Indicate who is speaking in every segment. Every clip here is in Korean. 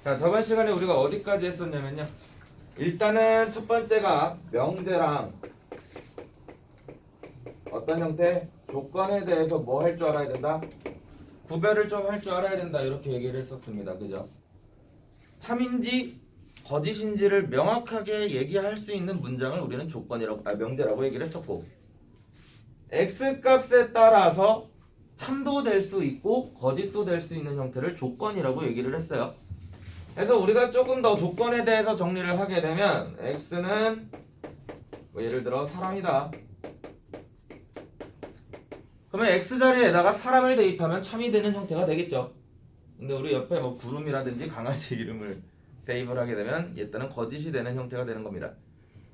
Speaker 1: 자, 저번 시간에 우리가 어디까지 했었냐면요. 일단은 첫 번째가 명제랑 어떤 형태? 조건에 대해서 뭐 할 줄 알아야 된다? 구별을 좀 할 줄 알아야 된다. 이렇게 얘기를 했었습니다. 그죠? 참인지 거짓인지를 명확하게 얘기할 수 있는 문장을 우리는 명제라고 얘기를 했었고, X값에 따라서 참도 될 수 있고 거짓도 될 수 있는 형태를 조건이라고 얘기를 했어요. 그래서 우리가 조금 더 조건에 대해서 정리를 하게 되면 X는 뭐 예를 들어 사람이다. 그러면 X 자리에다가 사람을 대입하면 참이 되는 형태가 되겠죠. 근데 우리 옆에 뭐 구름이라든지 강아지 이름을 대입을 하게 되면 얘때는 거짓이 되는 형태가 되는 겁니다.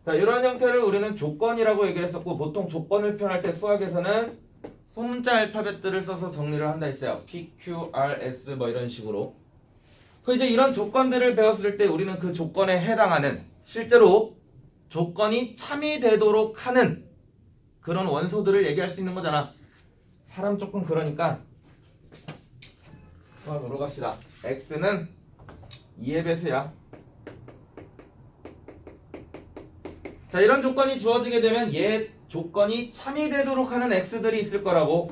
Speaker 1: 자, 이런 형태를 우리는 조건이라고 얘기를 했었고, 보통 조건을 표현할 때 수학에서는 소문자 알파벳들을 써서 정리를 한다 했어요. P, Q, R, S 뭐 이런 식으로. 그 이제 이런 조건들을 배웠을 때 우리는 그 조건에 해당하는, 실제로 조건이 참이 되도록 하는 그런 원소들을 얘기할 수 있는 거잖아. 사람 조금 그러니까 수학으로 갑시다. X는 2의 배수야. 자, 이런 조건이 주어지게 되면 얘 조건이 참이 되도록 하는 X들이 있을 거라고.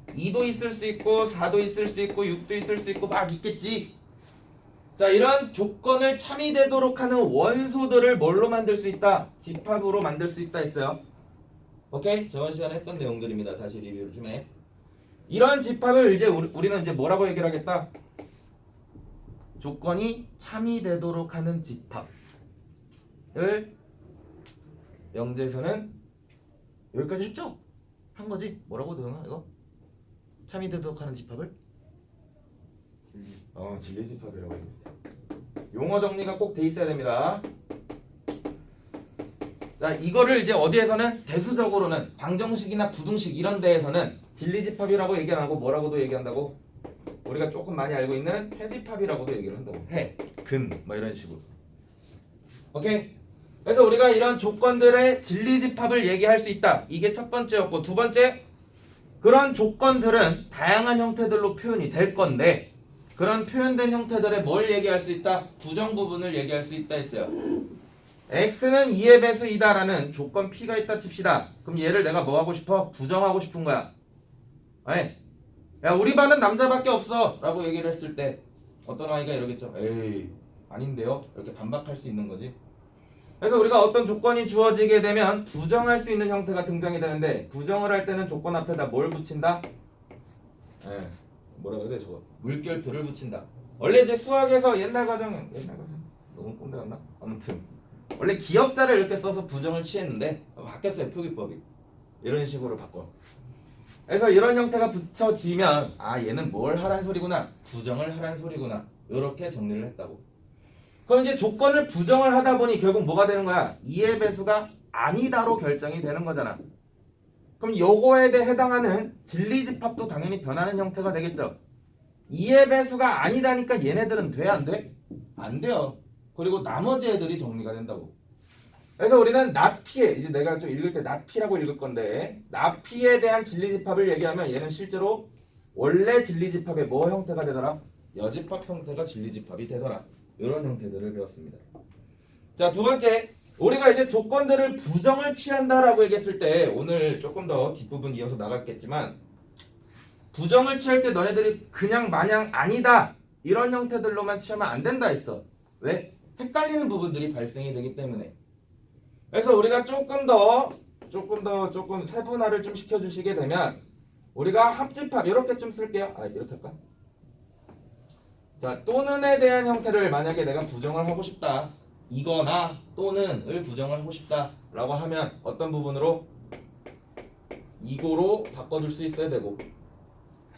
Speaker 1: 2도 있을 수 있고 4도 있을 수 있고 6도 있을 수 있고 막 있겠지. 자, 이런 조건을 참이 되도록 하는 원소들을 뭘로 만들 수 있다? 집합으로 만들 수 있다 했어요. 오케이? 저번 시간에 했던 내용들입니다. 다시 리뷰를 좀 해. 이런 집합을 이제 우리는 이제 뭐라고 얘기를 하겠다? 조건이 참이 되도록 하는 집합을 영재에서는 여기까지 했죠? 한 거지? 뭐라고 도영아 이거? 참이 되도록 하는 집합을? 진리 집합이라고 했어요. 용어 정리가 꼭 돼 있어야 됩니다. 자, 이거를 이제 어디에서는 대수적으로는 방정식이나 부등식 이런 데에서는 진리 집합이라고 얘기 안 하고 뭐라고도 얘기한다고? 우리가 조금 많이 알고 있는 해집합이라고도 얘기를 한다고. 해, 근, 뭐 이런 식으로. 오케이? 그래서 우리가 이런 조건들의 진리 집합을 얘기할 수 있다. 이게 첫 번째였고, 두 번째, 그런 조건들은 다양한 형태들로 표현이 될 건데, 그런 표현된 형태들의 뭘 얘기할 수 있다? 부정 부분을 얘기할 수 있다 했어요. X는 2의 배수이다라는 조건 P가 있다 칩시다. 그럼 얘를 내가 뭐 하고 싶어? 부정하고 싶은 거야. 아니, 야, 우리 반은 남자밖에 없어 라고 얘기를 했을 때 어떤 아이가 이러겠죠. 에이, 아닌데요? 이렇게 반박할 수 있는 거지. 그래서 우리가 어떤 조건이 주어지게 되면 부정할 수 있는 형태가 등장이 되는데, 부정을 할 때는 조건 앞에다 뭘 붙인다? 뭐라 그래 저거? 물결표를 붙인다. 원래 이제 수학에서 옛날 과정 너무 꼰대 같나? 아무튼 원래 기역자를 이렇게 써서 부정을 취했는데 바뀌었어요, 표기법이. 이런 식으로 바꿔. 그래서 이런 형태가 붙여지면 얘는 뭘 하란 소리구나, 부정을 하란 소리구나, 이렇게 정리를 했다고. 그럼 이제 조건을 부정을 하다 보니 결국 뭐가 되는 거야? 2의 배수가 아니다로 결정이 되는 거잖아. 그럼 요거에 대해 해당하는 진리 집합도 당연히 변하는 형태가 되겠죠. 2의 배수가 아니다니까 얘네들은 돼, 안 돼? 안 돼요. 그리고 나머지 애들이 정리가 된다고. 그래서 우리는 나피에, 이제 내가 좀 읽을 때 나피라고 읽을 건데, 나피에 대한 진리 집합을 얘기하면 얘는 실제로 원래 진리 집합의 뭐 형태가 되더라? 여집합 형태가 진리 집합이 되더라. 이런 형태들을 배웠습니다. 자, 두 번째, 우리가 이제 조건들을 부정을 취한다라고 얘기했을 때, 오늘 조금 더 뒷부분 이어서 나갔겠지만, 부정을 취할 때 너네들이 그냥 마냥 아니다 이런 형태들로만 취하면 안 된다 했어. 왜? 헷갈리는 부분들이 발생이 되기 때문에. 그래서 우리가 조금 세분화를 좀 시켜주시게 되면, 우리가 합집합 이렇게 좀 쓸게요. 이렇게 할까? 자, 또는에 대한 형태를 만약에 내가 부정을 하고 싶다, 이거나 또는을 부정을 하고 싶다 라고 하면 어떤 부분으로? 이거로 바꿔줄 수 있어야 되고,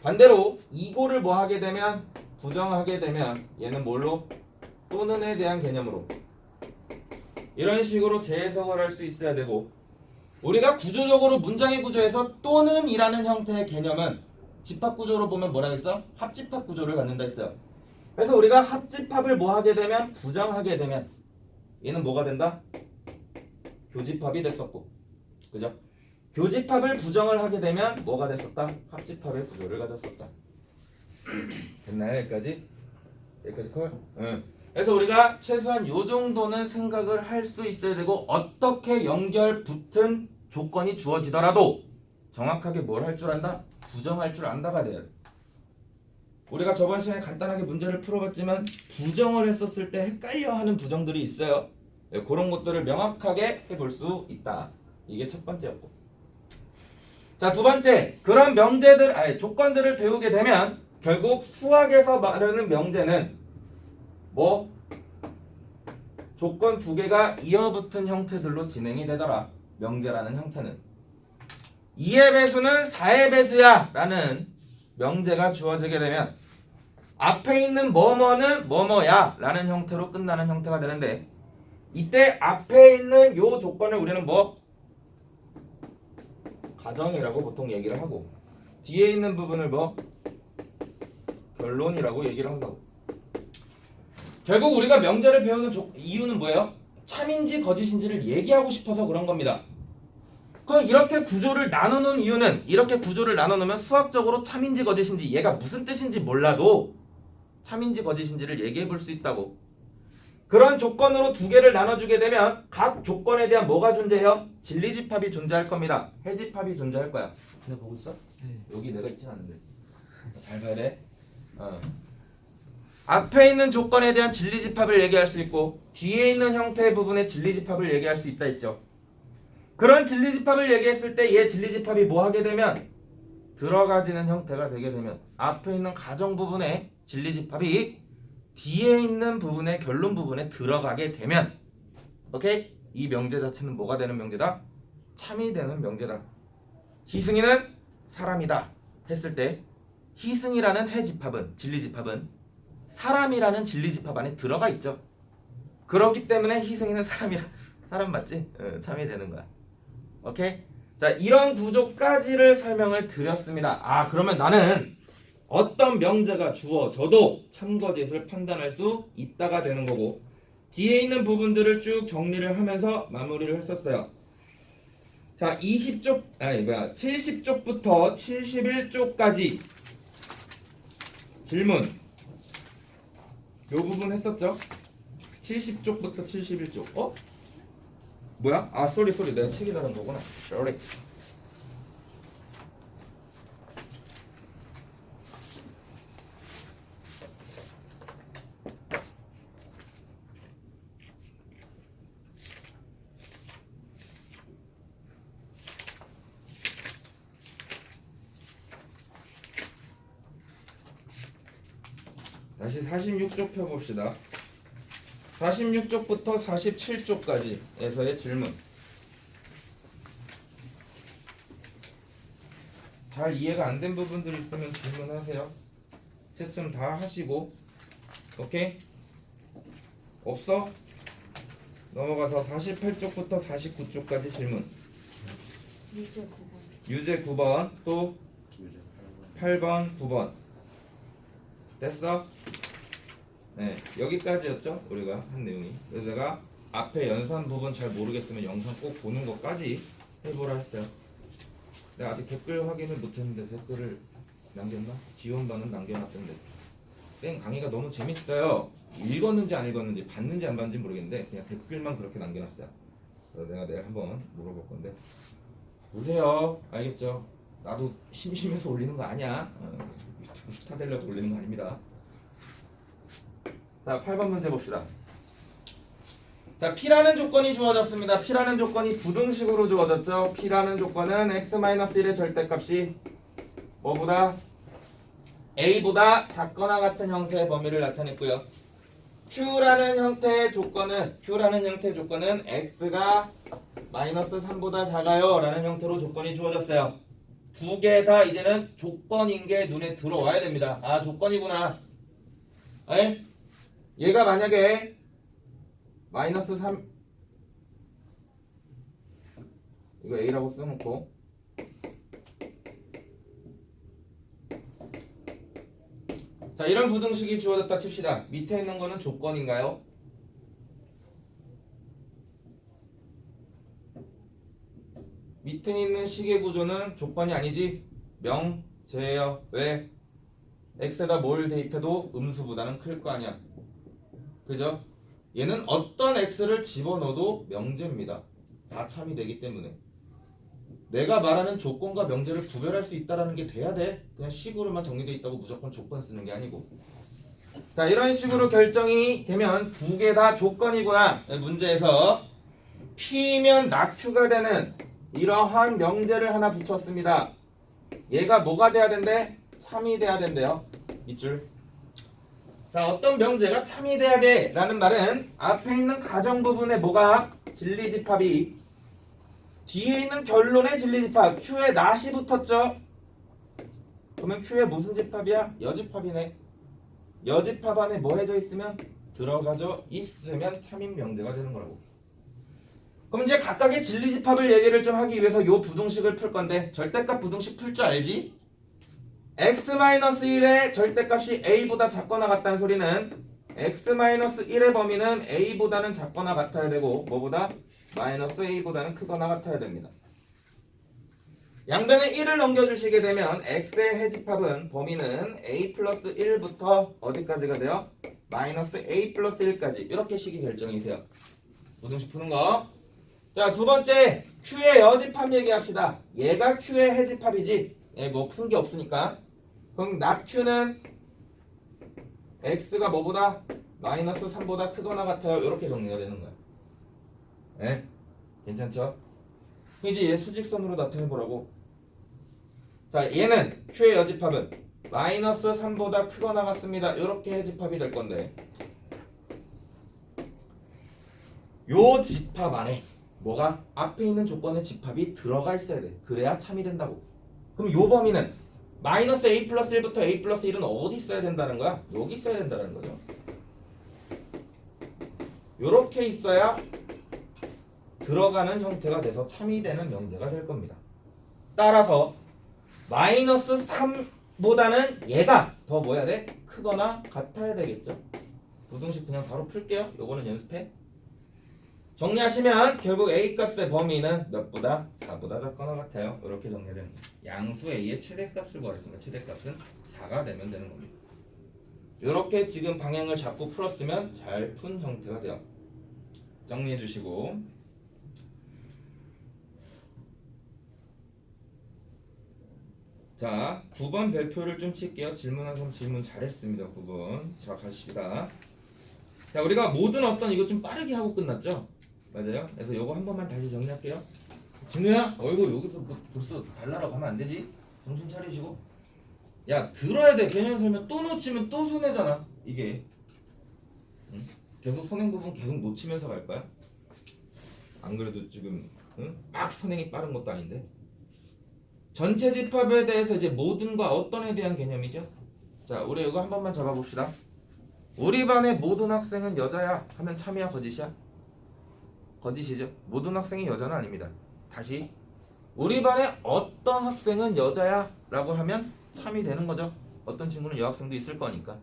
Speaker 1: 반대로 이거를 뭐 하게 되면, 부정하게 되면 얘는 뭘로? 또는에 대한 개념으로. 이런 식으로 재해석을 할 수 있어야 되고, 우리가 구조적으로 문장의 구조에서 또는 이라는 형태의 개념은 집합 구조로 보면 뭐라 했어? 합집합 구조를 갖는다 했어요. 그래서 우리가 합집합을 뭐 하게 되면, 부정하게 되면 얘는 뭐가 된다? 교집합이 됐었고, 그죠? 교집합을 부정을 하게 되면 뭐가 됐었다? 합집합의 구조를 가졌었다. 됐나요? 여기까지? 여기까지 콜? 응. 그래서 우리가 최소한 요 정도는 생각을 할 수 있어야 되고 어떻게 연결 붙은 조건이 주어지더라도 정확하게 뭘 할 줄 안다? 부정할 줄 안다가 돼야 돼. 우리가 저번 시간에 간단하게 문제를 풀어봤지만 부정을 했었을 때 헷갈려하는 부정들이 있어요. 네, 그런 것들을 명확하게 해볼 수 있다. 이게 첫 번째였고. 자, 두 번째. 그런 조건들을 배우게 되면 결국 수학에서 말하는 명제는 뭐? 조건 두 개가 이어붙은 형태들로 진행이 되더라. 명제라는 형태는. 2의 배수는 4의 배수야 라는 명제가 주어지게 되면 앞에 있는 뭐뭐는 뭐뭐야 라는 형태로 끝나는 형태가 되는데 이때 앞에 있는 요 조건을 우리는 뭐? 가정이라고 보통 얘기를 하고 뒤에 있는 부분을 뭐? 결론이라고 얘기를 한다고. 결국 우리가 명제를 배우는 이유는 뭐예요? 참인지 거짓인지를 얘기하고 싶어서 그런 겁니다. 이렇게 구조를 나누는 이유는 이렇게 구조를 나누면 수학적으로 참인지 거짓인지 얘가 무슨 뜻인지 몰라도 참인지 거짓인지를 얘기해 볼 수 있다고. 그런 조건으로 두 개를 나눠주게 되면 각 조건에 대한 뭐가 존재해요? 진리집합이 존재할 겁니다. 해집합이 존재할 거야. 근데 보고 있어? 여기 내가 있진 않은데 잘 봐야 돼. 앞에 있는 조건에 대한 진리집합을 얘기할 수 있고 뒤에 있는 형태의 부분의 진리집합을 얘기할 수 있다 했죠. 그런 진리집합을 얘기했을 때 얘 진리집합이 뭐 하게 되면 들어가지는 형태가 되게 되면 앞에 있는 가정 부분의 진리집합이 뒤에 있는 부분의 결론 부분에 들어가게 되면 오케이? 이 명제 자체는 뭐가 되는 명제다? 참이 되는 명제다. 희승이는 사람이다 했을 때 희승이라는 해집합은 진리집합은 사람이라는 진리집합 안에 들어가 있죠. 그렇기 때문에 희승이는 사람 맞지? 참이 되는 거야. 오케이? 자, 이런 구조까지를 설명을 드렸습니다. 그러면 나는 어떤 명제가 주어져도 참거짓을 판단할 수 있다가 되는 거고 뒤에 있는 부분들을 쭉 정리를 하면서 마무리를 했었어요. 자, 70쪽부터 71쪽까지 질문 요 부분 했었죠? 70쪽부터 71쪽. 뭐야? 쏘리 내가 책이 다른 거구나. 쏘리. 다시 46쪽 펴봅시다. 46쪽부터 47쪽까지에서의 질문. 잘 이해가 안 된 부분들이 있으면 질문하세요. 채점 다 하시고. 오케이? 없어? 넘어가서 48쪽부터 49쪽까지 질문. 유제 9번 또 8번 9번 됐어? 네, 여기까지였죠? 우리가 한 내용이. 그래서 내가 앞에 연산 부분 잘 모르겠으면 영상 꼭 보는 것까지 해보라 했어요. 내가 아직 댓글 확인을 못했는데 댓글을 남겼나? 지원반은 남겨놨던데. 쌤 강의가 너무 재밌어요. 읽었는지 안 읽었는지 봤는지 안 봤는지 모르겠는데 그냥 댓글만 그렇게 남겨놨어요. 그래서 내가 내일 한번 물어볼 건데 보세요. 알겠죠? 나도 심심해서 올리는 거 아니야. 유튜브 스타 되려고 올리는 거 아닙니다. 자, 8번 문제 봅시다. 자, P라는 조건이 주어졌습니다. P라는 조건이 부등식으로 주어졌죠. P라는 조건은 x-1의 절대값이 뭐보다? A보다 작거나 같은 형태의 범위를 나타냈고요. Q라는 형태의 조건은 x가 -3보다 작아요 라는 형태로 조건이 주어졌어요. 두 개 다 이제는 조건인 게 눈에 들어와야 됩니다. 조건이구나. 에? 얘가 만약에 -3 이거 A라고 써놓고 자, 이런 부등식이 주어졌다 칩시다. 밑에 있는 거는 조건인가요? 밑에 있는 식의 구조는 조건이 아니지 명제예요. 왜? x에다 뭘 대입해도 음수보다는 클 거 아니야. 그죠? 얘는 어떤 x를 집어넣어도 명제입니다. 다 참이 되기 때문에. 내가 말하는 조건과 명제를 구별할 수 있다라는 게 돼야 돼. 그냥 식으로만 정리돼 있다고 무조건 조건 쓰는 게 아니고. 자, 이런 식으로 결정이 되면 두 개 다 조건이구나. 문제에서 P면 낙Q가 되는 이러한 명제를 하나 붙였습니다. 얘가 뭐가 돼야 된대? 참이 돼야 된대요. 밑줄. 자, 어떤 명제가 참이 돼야 돼 라는 말은 앞에 있는 가정 부분에 뭐가? 진리집합이, 뒤에 있는 결론의 진리집합 Q에 낫이 붙었죠. 그러면 Q에 무슨 집합이야? 여집합이네. 여집합 안에 뭐 해져 있으면? 들어가져 있으면 참인 명제가 되는 거라고. 그럼 이제 각각의 진리집합을 얘기를 좀 하기 위해서 요 부등식을 풀 건데, 절대값 부등식 풀 줄 알지? x-1의 절대값이 a보다 작거나 같다는 소리는 x-1의 범위는 a보다는 작거나 같아야 되고, 뭐보다? 마이너스 a보다는 크거나 같아야 됩니다. 양변에 1을 넘겨주시게 되면 x의 해집합은 범위는 a 플러스 1부터 어디까지가 돼요? 마이너스 a 플러스 1까지. 이렇게 식이 결정이 돼요. 부등식 푸는 거. 자, 두 번째 q의 여집합 얘기합시다. 얘가 q의 해집합이지. 뭐 푼 게 없으니까. 그럼 not q는 x가 뭐보다? 마이너스 3보다 크거나 같아요. 이렇게 정리가 되는 거야. 예? 괜찮죠? 이제 얘 수직선으로 나타내보라고. 자, 얘는 q의 여집합은 마이너스 3보다 크거나 같습니다. 이렇게 해집합이 될 건데, 요 집합 안에 뭐가? 앞에 있는 조건의 집합이 들어가 있어야 돼. 그래야 참이 된다고. 그럼 요 범위는 마이너스 a 플러스 1부터 a 플러스 1은 어디 있어야 된다는 거야? 여기 있어야 된다는 거죠. 요렇게 있어야 들어가는 형태가 돼서 참이 되는 명제가 될 겁니다. 따라서 마이너스 3보다는 얘가 더 뭐 해야 돼? 크거나 같아야 되겠죠. 부등식 그냥 바로 풀게요. 요거는 연습해. 정리하시면 결국 a 값의 범위는 몇보다? 4보다 작거나 같아요. 이렇게 정리되는 거예요. 양수 a의 최대값을 구하랬으니까 최대값은 4가 되면 되는 겁니다. 이렇게 지금 방향을 잡고 풀었으면 잘 푼 형태가 돼요. 정리해 주시고, 자, 9번 별표를 좀 칠게요. 질문한 사람 질문 잘했습니다. 9번. 자, 가시다. 자, 우리가 모든 어떤 이거 좀 빠르게 하고 끝났죠? 맞아요? 그래서 요거 한 번만 다시 정리할게요. 진우야, 어이구 여기서 뭐 벌써 달라라고 하면 안 되지? 정신 차리시고. 야, 들어야 돼. 개념 설명 또 놓치면 또 손해잖아. 이게. 응? 계속 선행 부분 계속 놓치면서 갈 거야? 안 그래도 지금 응? 막 선행이 빠른 것도 아닌데. 전체 집합에 대해서 이제 모든과 어떤에 대한 개념이죠. 자, 우리 이거 한 번만 잡아봅시다. 우리 반의 모든 학생은 여자야 하면 참이야 거짓이야? 거짓이죠. 모든 학생이 여자는 아닙니다. 다시, 우리 반의 어떤 학생은 여자야 라고 하면 참이 되는 거죠. 어떤 친구는 여학생도 있을 거니까.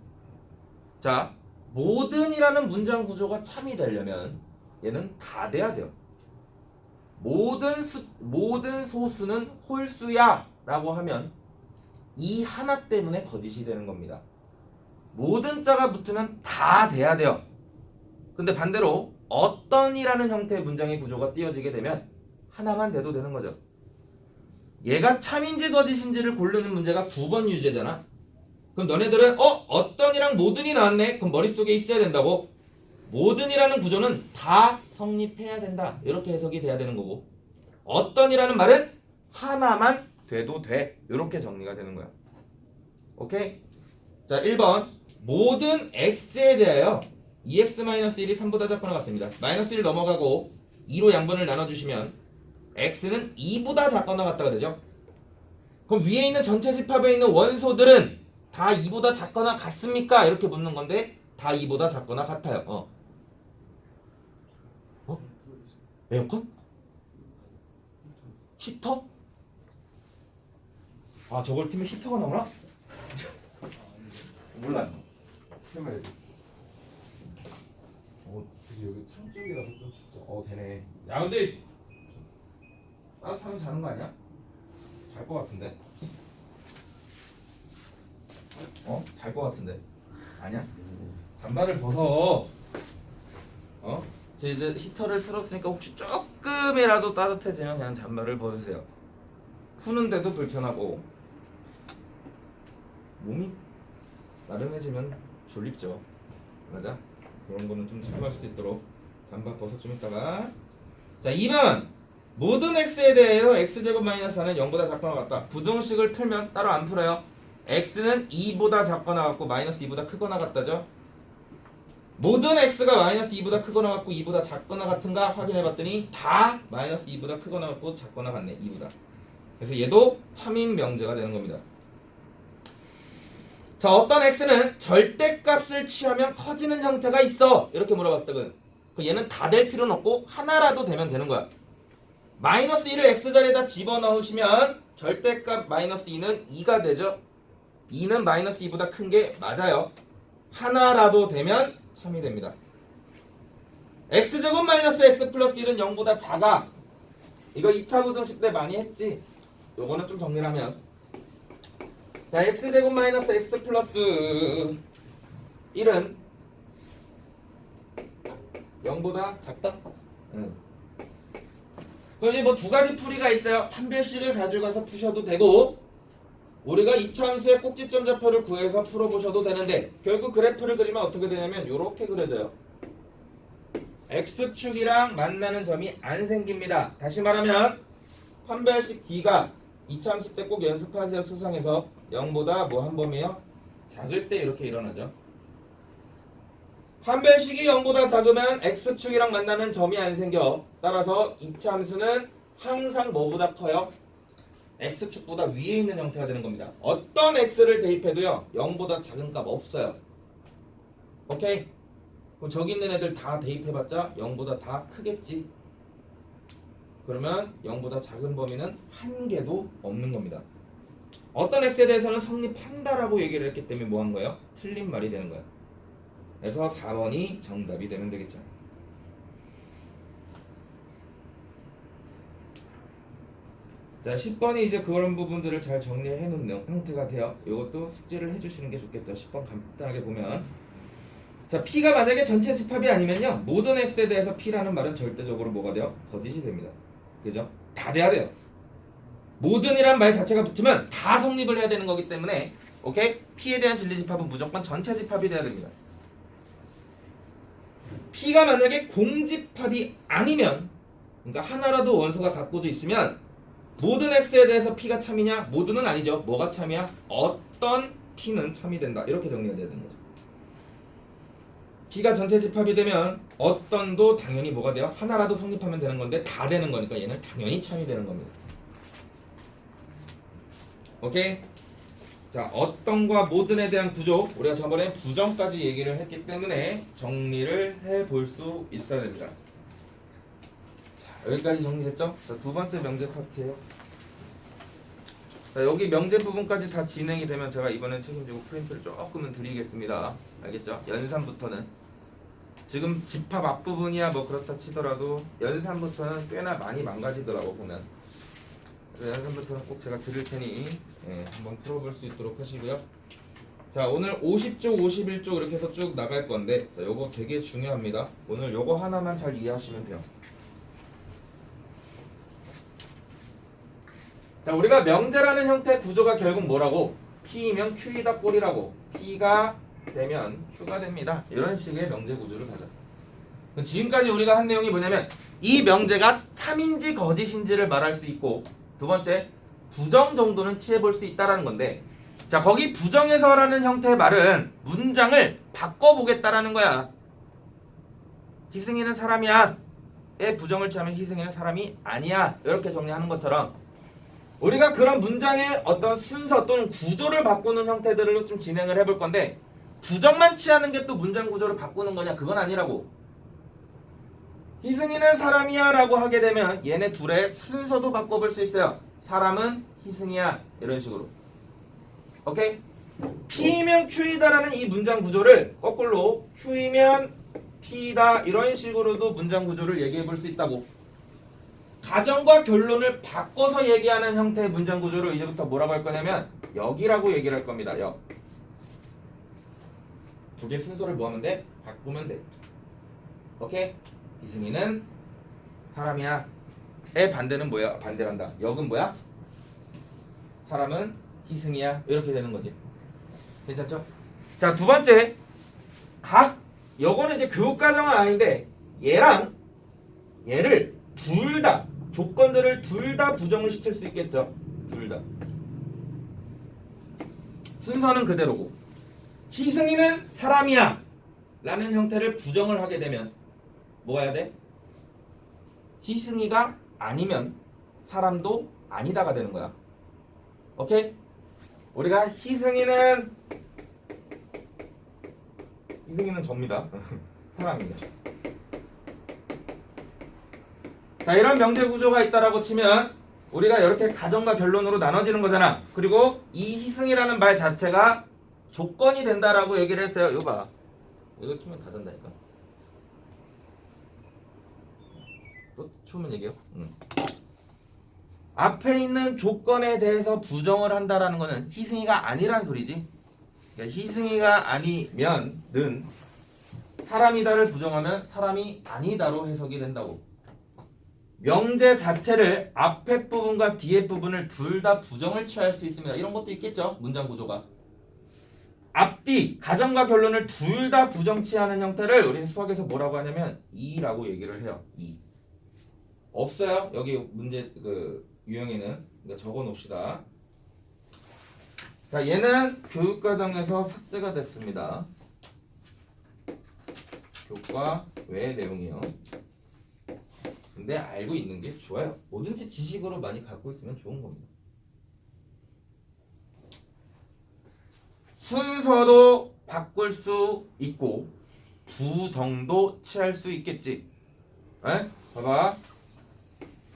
Speaker 1: 자, 모든이라는 문장 구조가 참이 되려면 얘는 다 돼야 돼요. 모든 소수는 홀수야 라고 하면 이 하나 때문에 거짓이 되는 겁니다. 모든 자가 붙으면 다 돼야 돼요. 근데 반대로 어떤이라는 형태의 문장의 구조가 띄어지게 되면 하나만 돼도 되는 거죠. 얘가 참인지 거짓인지를 고르는 문제가 9번 유제잖아. 그럼 너네들은 어떤이랑 모든이 나왔네. 그럼 머릿속에 있어야 된다고. 모든이라는 구조는 다 성립해야 된다. 이렇게 해석이 돼야 되는 거고, 어떤이라는 말은 하나만 돼도 돼. 이렇게 정리가 되는 거야. 오케이? 자, 1번. 모든 x에 대하여 2x-1이 3보다 작거나 같습니다. 마이너스 1 넘어가고 2로 양변을 나눠주시면 x는 2보다 작거나 같다가 되죠. 그럼 위에 있는 전체 집합에 있는 원소들은 다 2보다 작거나 같습니까? 이렇게 묻는 건데 다 2보다 작거나 같아요. 에어컨? 히터? 아, 저걸 팀에 히터가 나오나? 몰라요. 해봐야지. 여기 창 쪽이라서 좀 진짜 되네. 야, 근데 따뜻하면 자는 거 아니야? 잘 거 같은데. 잘 거 같은데. 아니야? 잠바를 벗어. 이제 히터를 틀었으니까 혹시 조금이라도 따뜻해지면 그냥 잠바를 벗으세요. 푸는데도 불편하고 몸이 나른해지면 졸립죠. 맞아? 그런 거는 좀 참고할 수 있도록 잠바 벗어 좀 있다가. 자, 2번 모든 x에 대해서 x제곱 마이너스 4는 0보다 작거나 같다. 부등식을 풀면 따로 안 풀어요. x는 2보다 작거나 같고 마이너스 2보다 크거나 같다죠. 모든 x가 마이너스 2보다 크거나 같고 2보다 작거나 같은가 확인해봤더니 다 마이너스 2보다 크거나 같고 작거나 같네. 2보다. 그래서 얘도 참인 명제가 되는 겁니다. 자, 어떤 x는 절대값을 취하면 커지는 형태가 있어. 이렇게 물어봤거든. 얘는 다 될 필요는 없고 하나라도 되면 되는 거야. 마이너스 2를 x자리에다 집어넣으시면 절대값 마이너스 2는 2가 되죠. 2는 마이너스 2보다 큰 게 맞아요. 하나라도 되면 참이 됩니다. x제곱 마이너스 x 플러스 1은 0보다 작아. 이거 2차 부등식 때 많이 했지. 요거는 좀 정리를 하면, 자, x제곱 마이너스 x 플러스 1은 0보다 작다? 응. 그럼 이제 뭐 두 가지 풀이가 있어요. 한 별씩을 가져가서 푸셔도 되고, 우리가 이차함수의 꼭지점 좌표를 구해서 풀어보셔도 되는데, 결국 그래프를 그리면 어떻게 되냐면 요렇게 그려져요. x축이랑 만나는 점이 안 생깁니다. 다시 말하면 판별식 d가 이차함수 때 꼭 연습하세요. 수상에서 0보다 뭐 한 범위요? 작을 때 이렇게 일어나죠. 판별식이 0보다 작으면 x축이랑 만나는 점이 안 생겨. 따라서 이차함수는 항상 뭐보다 커요? x축보다 위에 있는 형태가 되는 겁니다. 어떤 x를 대입해도요 0보다 작은 값 없어요. 오케이? 그럼 저기 있는 애들 다 대입해봤자 0보다 다 크겠지. 그러면 0보다 작은 범위는 한 개도 없는 겁니다. 어떤 x에 대해서는 성립한다라고 얘기를 했기 때문에 뭐 한 거예요? 틀린 말이 되는 거예요. 그래서 4번이 정답이 되면 되겠죠. 자, 10번이 이제 그런 부분들을 잘 정리해 놓는 형태가 돼요. 이것도 숙제를 해주시는 게 좋겠죠. 10번 간단하게 보면, 자, P가 만약에 전체 집합이 아니면요 모든 X에 대해서 P라는 말은 절대적으로 뭐가 돼요? 거짓이 됩니다. 그죠? 다 돼야 돼요. 모든이란 말 자체가 붙으면 다 성립을 해야 되는 거기 때문에, 오케이? P에 대한 진리 집합은 무조건 전체 집합이 돼야 됩니다. P가 만약에 공집합이 아니면, 그러니까 하나라도 원소가 갖고져 있으면 모든 x에 대해서 p가 참이냐? 모두는 아니죠. 뭐가 참이야? 어떤 p는 참이 된다. 이렇게 정리가 되는 거죠. p가 전체 집합이 되면 어떤도 당연히 뭐가 돼요? 하나라도 성립하면 되는 건데 다 되는 거니까 얘는 당연히 참이 되는 겁니다. 오케이? 자, 어떤과 모든에 대한 구조, 우리가 저번에 부정까지 얘기를 했기 때문에 정리를 해볼 수 있어야 됩니다. 여기까지 정리됐죠? 자, 두 번째 명제 파트예요. 자, 여기 명제 부분까지 다 진행이 되면 제가 이번엔 책임지고 프린트를 조금은 드리겠습니다. 알겠죠? 연산부터는 지금 집합 앞부분이야 뭐 그렇다 치더라도 연산부터는 꽤나 많이 망가지더라고 보면. 그래서 연산부터는 꼭 제가 드릴 테니 한번 풀어볼 수 있도록 하시고요. 자, 오늘 50쪽, 51쪽 이렇게 해서 쭉 나갈 건데, 자, 요거 되게 중요합니다. 오늘 요거 하나만 잘 이해하시면 돼요. 자, 우리가 명제라는 형태의 구조가 결국 뭐라고? P이면 Q이다 꼴이라고. P가 되면 Q가 됩니다. 이런 식의 명제 구조를 가져. 지금까지 우리가 한 내용이 뭐냐면 이 명제가 참인지 거짓인지를 말할 수 있고, 두 번째 부정 정도는 취해볼 수 있다라는 건데, 자, 거기 부정에서라는 형태의 말은 문장을 바꿔보겠다라는 거야. 희승이는 사람이야 의 부정을 취하면 희승이는 사람이 아니야, 이렇게 정리하는 것처럼 우리가 그런 문장의 어떤 순서 또는 구조를 바꾸는 형태들로 좀 진행을 해볼 건데, 부정만 취하는 게 또 문장 구조를 바꾸는 거냐? 그건 아니라고. 희승이는 사람이야 라고 하게 되면 얘네 둘의 순서도 바꿔볼 수 있어요. 사람은 희승이야, 이런 식으로. 오케이? P이면 Q이다 라는 이 문장 구조를 거꾸로 Q이면 P이다 이런 식으로도 문장 구조를 얘기해 볼 수 있다고. 가정과 결론을 바꿔서 얘기하는 형태의 문장 구조를 이제부터 뭐라고 할 거냐면 역이라고 얘기를 할 겁니다. 역. 두 개 순서를 뭐 하면 돼? 바꾸면 돼. 오케이? 희승이는 사람이야. 의 반대는 뭐야? 반대란다. 역은 뭐야? 사람은 희승이야. 이렇게 되는 거지. 괜찮죠? 자, 두 번째. 요거는 이제 교육과정은 아닌데 얘랑 얘를 둘 다 조건들을 둘 다 부정을 시킬 수 있겠죠. 둘 다. 순서는 그대로고 희승이는 사람이야 라는 형태를 부정을 하게 되면 뭐가 해야 돼? 희승이가 아니면 사람도 아니다가 되는 거야. 오케이? 우리가 희승이는 접니다. 사람입니다. 자, 이런 명제 구조가 있다라고 치면 우리가 이렇게 가정과 결론으로 나눠지는 거잖아. 그리고 이 희승이라는 말 자체가 조건이 된다라고 얘기를 했어요. 이거 봐. 이거 키면 다 된다니까. 또 추우면 얘기해요. 앞에 있는 조건에 대해서 부정을 한다라는 거는 희승이가 아니란 소리지. 그러니까 희승이가 아니면은 사람이다를 부정하면 사람이 아니다로 해석이 된다고. 명제 자체를 앞에 부분과 뒤에 부분을 둘 다 부정을 취할 수 있습니다. 이런 것도 있겠죠. 문장 구조가. 앞뒤, 가정과 결론을 둘 다 부정 취하는 형태를 우리는 수학에서 뭐라고 하냐면 이라고 얘기를 해요. 이. 없어요. 여기 문제 유형에는. 그러니까 적어 놓읍시다. 자, 얘는 교육과정에서 삭제가 됐습니다. 교과 외의 내용이요. 근데 알고 있는 게 좋아요. 뭐든지 지식으로 많이 갖고 있으면 좋은 겁니다. 순서도 바꿀 수 있고 부정도 취할 수 있겠지. 에? 봐봐.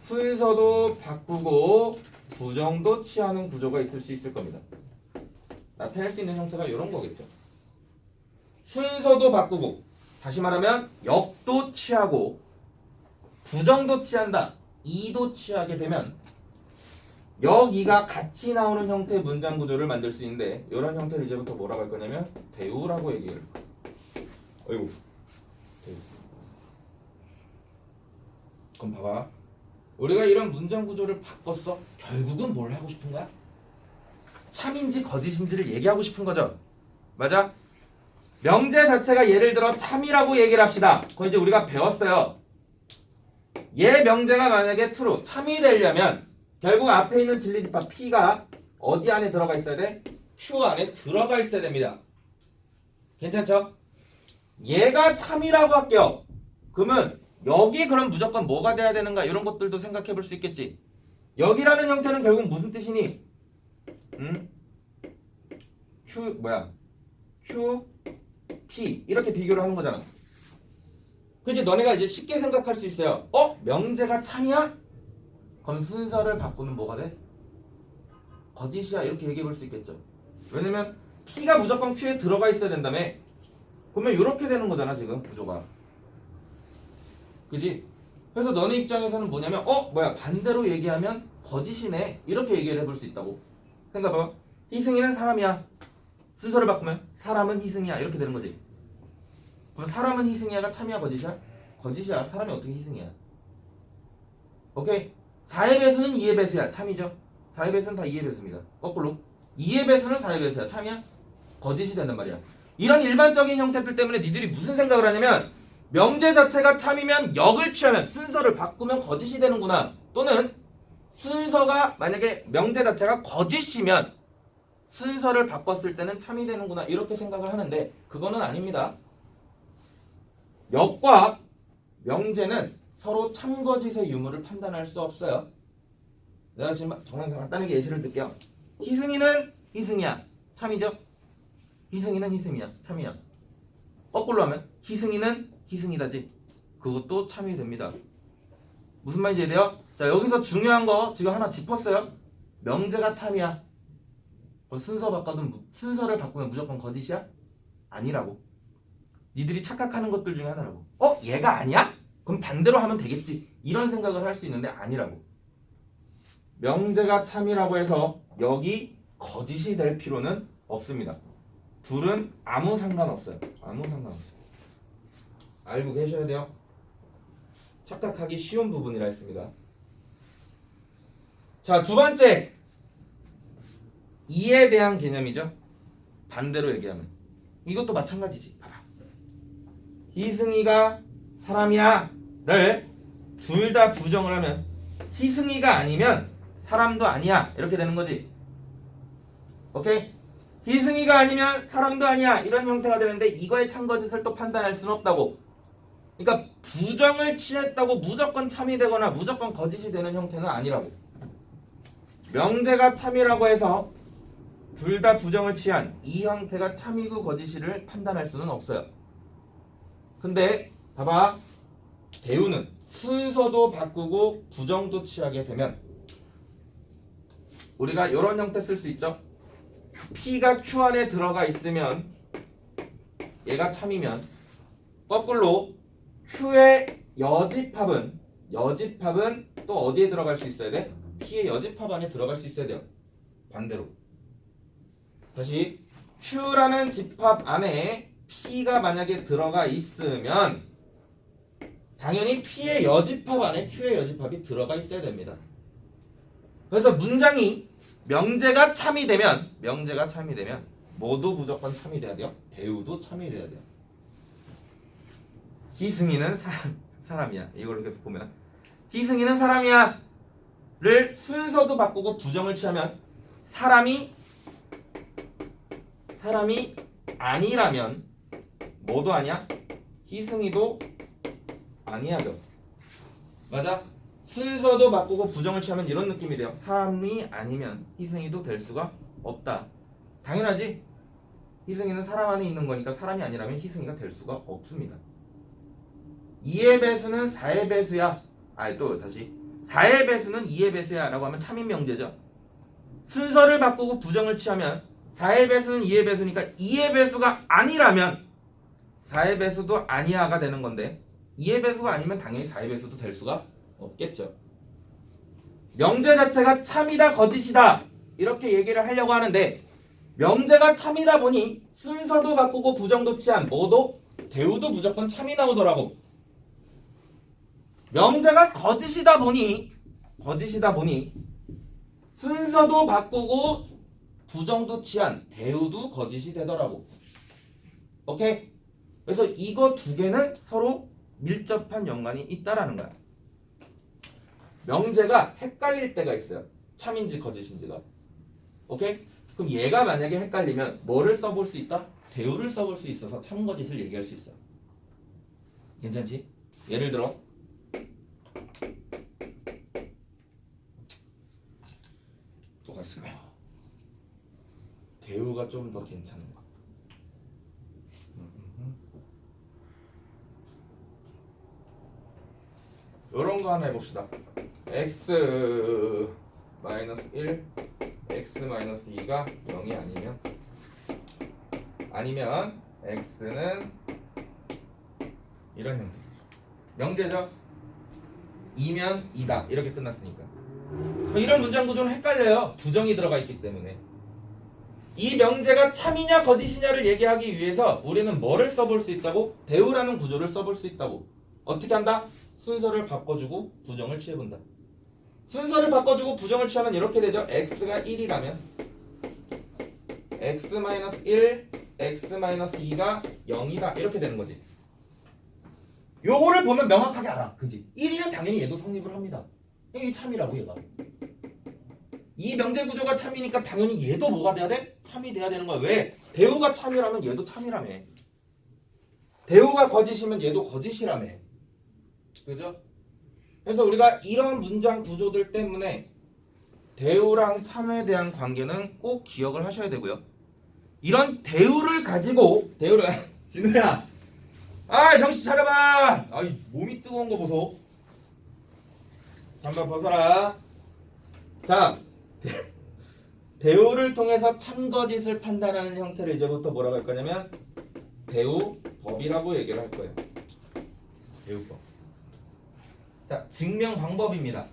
Speaker 1: 순서도 바꾸고 부정도 취하는 구조가 있을 수 있을 겁니다. 나타낼 수 있는 형태가 이런 거겠죠. 순서도 바꾸고 다시 말하면 역도 취하고 부정도 취한다. 이도 취하게 되면 여기가 같이 나오는 형태의 문장 구조를 만들 수 있는데 이런 형태를 이제부터 뭐라고 할 거냐면 대우라고 얘기해요. 어이구. 대우. 그럼 봐봐. 우리가 이런 문장 구조를 바꿨어. 결국은 뭘 하고 싶은 거야? 참인지 거짓인지를 얘기하고 싶은 거죠. 맞아? 명제 자체가 예를 들어 참이라고 얘기를 합시다. 그건 이제 우리가 배웠어요. 얘 명제가 만약에 true, 참이 되려면 결국 앞에 있는 진리집합 P가 어디 안에 들어가 있어야 돼? Q 안에 들어가 있어야 됩니다. 괜찮죠? 얘가 참이라고 할게요. 그러면 여기 그럼 무조건 뭐가 돼야 되는가 이런 것들도 생각해 볼 수 있겠지. 여기라는 형태는 결국 무슨 뜻이니? Q, P 이렇게 비교를 하는 거잖아. 그치? 너네가 이제 쉽게 생각할 수 있어요. 명제가 참이야? 그럼 순서를 바꾸면 뭐가 돼? 거짓이야 이렇게 얘기해 볼 수 있겠죠. 왜냐면 P가 무조건 Q에 들어가 있어야 된다며. 그러면 이렇게 되는 거잖아 지금 구조가. 그지? 그래서 너네 입장에서는 뭐냐면 반대로 얘기하면 거짓이네 이렇게 얘기를 해볼 수 있다고. 생각해봐. 희승이는 사람이야. 순서를 바꾸면 사람은 희승이야 이렇게 되는 거지. 그럼 사람은 희승이야가 참이야 거짓이야? 거짓이야. 사람이 어떻게 희승이야? 오케이? 4의 배수는 2의 배수야. 참이죠? 4의 배수는 다 2의 배수입니다. 거꾸로 2의 배수는 4의 배수야. 참이야? 거짓이 된단 말이야. 이런 일반적인 형태들 때문에 니들이 무슨 생각을 하냐면 명제 자체가 참이면 역을 취하면 순서를 바꾸면 거짓이 되는구나. 또는 순서가 만약에 명제 자체가 거짓이면 순서를 바꿨을 때는 참이 되는구나 이렇게 생각을 하는데 그거는 아닙니다. 역과 명제는 서로 참거짓의 유무를 판단할 수 없어요. 내가 지금 정말 간단하게 예시를 들게요. 희승이는 희승이야. 참이죠? 희승이는 희승이야. 참이야. 거꾸로 하면 희승이는 희승이다지. 그것도 참이 됩니다. 무슨 말인지 이해돼요? 자, 여기서 중요한 거 지금 하나 짚었어요. 명제가 참이야. 순서를 바꾸면 무조건 거짓이야? 아니라고. 니들이 착각하는 것들 중에 하나라고. 얘가 아니야? 그럼 반대로 하면 되겠지. 이런 생각을 할 수 있는데 아니라고. 명제가 참이라고 해서 여기 거짓이 될 필요는 없습니다. 둘은 아무 상관없어요. 아무 상관없어요. 알고 계셔야 돼요. 착각하기 쉬운 부분이라 했습니다. 자, 두 번째 이에 대한 개념이죠. 반대로 얘기하면 이것도 마찬가지지. 봐봐. 희승이가 사람이야 를 둘 다 부정을 하면 희승이가 아니면 사람도 아니야 이렇게 되는 거지. 오케이? 희승이가 아니면 사람도 아니야 이런 형태가 되는데 이거의 참거짓을 또 판단할 수는 없다고. 그러니까 부정을 취했다고 무조건 참이 되거나 무조건 거짓이 되는 형태는 아니라고. 명제가 참이라고 해서 둘 다 부정을 취한 이 형태가 참이고 거짓이를 판단할 수는 없어요. 근데 봐봐. 대우는 순서도 바꾸고 부정도 취하게 되면 우리가 이런 형태 쓸 수 있죠. P가 Q 안에 들어가 있으면 얘가 참이면 거꾸로 Q의 여집합은 또 어디에 들어갈 수 있어야 돼? P의 여집합 안에 들어갈 수 있어야 돼요. 반대로 다시 Q라는 집합 안에 P가 만약에 들어가 있으면 당연히 P의 여집합 안에 Q의 여집합이 들어가 있어야 됩니다. 그래서 문장이 명제가 참이 되면 뭐도 무조건 참이 돼야 돼요. 대우도 참이 돼야 돼요. 희승이는 사람이야. 이걸로 계속 보면 희승이는 사람이야 를 순서도 바꾸고 부정을 취하면 사람이 아니라면 뭐도 아니야? 희승이도 아니야죠. 맞아? 순서도 바꾸고 부정을 취하면 이런 느낌이 돼요. 사람이 아니면 희승이도 될 수가 없다. 당연하지? 희승이는 사람 안에 있는 거니까 사람이 아니라면 희승이가 될 수가 없습니다. 2의 배수는 4의 배수야. 또 다시 4의 배수는 2의 배수야 라고 하면 참인 명제죠. 순서를 바꾸고 부정을 취하면 4의 배수는 2의 배수니까 2의 배수가 아니라면 4의 배수도 아니야가 되는 건데 2의 배수가 아니면 당연히 4의 배수도 될 수가 없겠죠. 명제 자체가 참이다 거짓이다 이렇게 얘기를 하려고 하는데 명제가 참이다 보니 순서도 바꾸고 부정도 취한 뭐도 대우도 무조건 참이 나오더라고. 명제가 거짓이다 보니 순서도 바꾸고 부정도 취한 대우도 거짓이 되더라고. 오케이? 그래서 이거 두 개는 서로 밀접한 연관이 있다라는 거야. 명제가 헷갈릴 때가 있어요. 참인지 거짓인지가. 오케이? 그럼 얘가 만약에 헷갈리면 뭐를 써볼 수 있다? 대우를 써볼 수 있어서 참 거짓을 얘기할 수 있어. 괜찮지? 예를 들어 뭐가 있을까? 대우가 좀 더 괜찮은 거. 이런 거 하나 해봅시다. x 1, x 2가 0이 아니면 x는 이런 형태. 명제죠. 2면 2다. 이렇게 끝났으니까. 이런 문장 구조는 헷갈려요. 부정이 들어가 있기 때문에. 이 명제가 참이냐 거짓이냐를 얘기하기 위해서 우리는 뭐를 써볼 수 있다고? 대우라는 구조를 써볼 수 있다고. 어떻게 한다? 순서를 바꿔주고 부정을 취해본다. 순서를 바꿔주고 부정을 취하면 이렇게 되죠. x가 1이라면 x-1, x-2가 0이다. 이렇게 되는 거지. 요거를 보면 명확하게 알아. 그지? 1이면 당연히 얘도 성립을 합니다. 이게 참이라고 얘가. 이 명제 구조가 참이니까 당연히 얘도 뭐가 돼야 돼? 참이 돼야 되는 거야. 왜? 대우가 참이라면 얘도 참이라며. 대우가 거짓이면 얘도 거짓이라며. 그죠? 그래서 우리가 이런 문장 구조들 때문에 대우랑 참에 대한 관계는 꼭 기억을 하셔야 되고요. 이런 대우를 가지고 진우야, 정신 차려봐. 몸이 뜨거운 거 보소. 잠깐 벗어라. 자, 대우를 통해서 참거짓을 판단하는 형태를 이제부터 뭐라고 할 거냐면 대우법이라고 얘기를 할 거예요. 대우법. 자, 증명 방법입니다.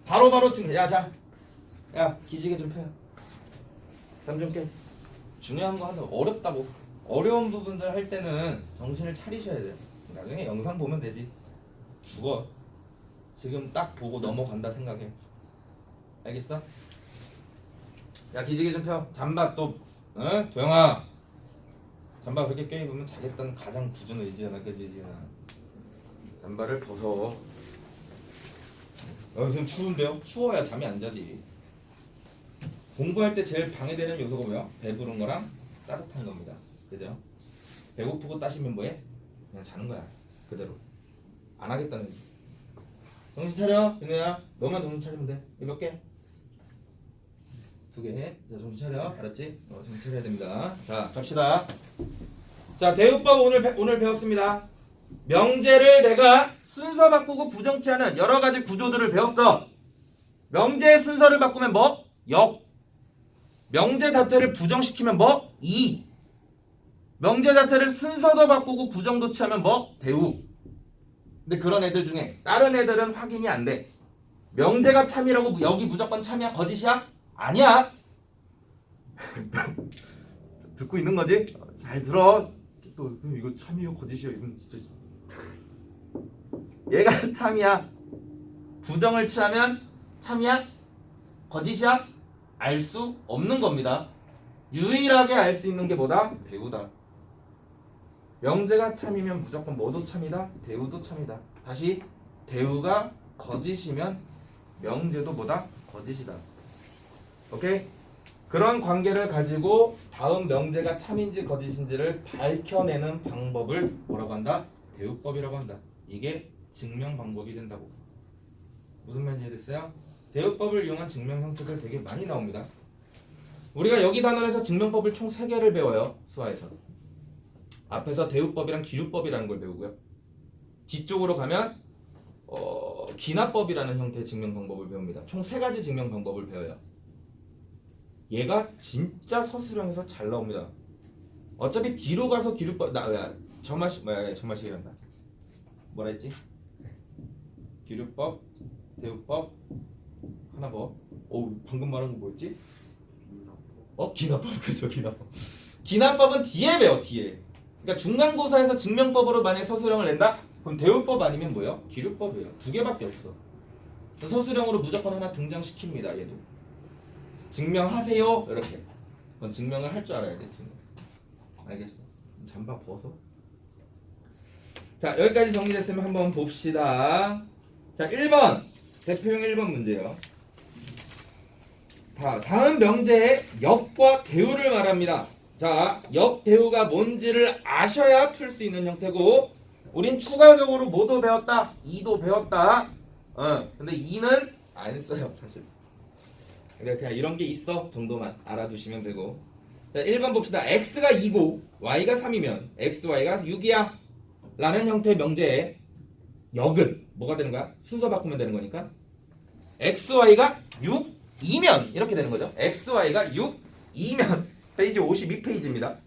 Speaker 1: 바로바로 증명. 야, 기지개 좀 펴요. 잠 좀 깨. 중요한 거 하나. 어렵다고. 어려운 부분들 할 때는 정신을 차리셔야 돼요. 나중에 영상 보면 되지. 죽어. 지금 딱 보고 넘어간다 생각해. 알겠어? 야 기지개 좀 펴. 잠바 또 어? 도영아 잠바 그렇게 껴입으면 자겠다는 가장 굳은 의지잖아. 그지 지은아. 잠바를 벗어. 지금 추운데요? 추워야 잠이 안 자지. 공부할 때 제일 방해되는 요소가 뭐야? 배부른 거랑 따뜻한 겁니다. 그죠? 배고프고 따시면 뭐해? 그냥 자는 거야. 그대로. 안 하겠다는 거지. 정신 차려, 윤우야. 너만 정신 차리면 돼. 이거 몇 개? 2개. 자, 정신 차려. 알았지? 정신 차려야 됩니다. 자, 갑시다. 자, 대우법 오늘 배웠습니다. 명제를 내가 순서 바꾸고 부정치하는 여러 가지 구조들을 배웠어. 명제의 순서를 바꾸면 뭐? 역. 명제 자체를 부정시키면 뭐? 이. 명제 자체를 순서도 바꾸고 부정도 취하면 뭐? 대우. 근데 그런 애들 중에 다른 애들은 확인이 안 돼. 명제가 참이라고 여기 무조건 참이야? 거짓이야? 아니야. 듣고 있는 거지? 잘 들어. 또 이거 참이요 거짓이요 이건 진짜 얘가 참이야. 부정을 취하면 참이야? 거짓이야? 알 수 없는 겁니다. 유일하게 알 수 있는 게 뭐다? 대우다. 명제가 참이면 무조건 뭐도 참이다? 대우도 참이다. 다시 대우가 거짓이면 명제도 뭐다? 거짓이다. 오케이? 그런 관계를 가지고 다음 명제가 참인지 거짓인지를 밝혀내는 방법을 뭐라고 한다? 대우법이라고 한다. 이게 증명 방법이 된다고. 무슨 말인지 이해됐어요? 대우법을 이용한 증명 형태들 되게 많이 나옵니다. 우리가 여기 단원에서 증명법을 총 3개를 배워요. 수화에서. 앞에서 대우법이랑 기류법이라는 걸 배우고요. 뒤쪽으로 가면 기납법이라는 형태의 증명 방법을 배웁니다. 총 3가지 증명 방법을 배워요. 얘가 진짜 서술형에서 잘 나옵니다. 어차피 뒤로 가서 기류법 저말식이란다. 뭐라 했지? 기류법, 대우법, 하나 뭐? 방금 말한 거 뭐였지? 기납법. 그죠, 기납법. 기납법은 뒤에 배워, 뒤에. 그러니까 중간고사에서 증명법으로 만약 서술형을 낸다? 그럼 대우법 아니면 뭐예요? 기류법이에요. 2개밖에 없어. 서술형으로 무조건 하나 등장시킵니다. 얘도. 증명하세요. 이렇게. 그건 증명을 할 줄 알아야 돼. 지금. 알겠어. 잠바 벗어. 자, 여기까지 정리됐으면 한번 봅시다. 자, 1번. 대표형 1번 문제요. 다음 명제의 역과 대우를 말합니다. 자, 역, 대우가 뭔지를 아셔야 풀 수 있는 형태고, 우린 추가적으로 뭐도 배웠다? 2도 배웠다. 근데 2는 안 써요, 사실. 그냥 이런 게 있어 정도만 알아두시면 되고. 자, 1번 봅시다. x가 2고 y가 3이면 x, y가 6이야 라는 형태의 명제의 역은 뭐가 되는 거야? 순서 바꾸면 되는 거니까 x, y가 6, 2면 이렇게 되는 거죠. x, y가 6, 2면 페이지 52페이지입니다.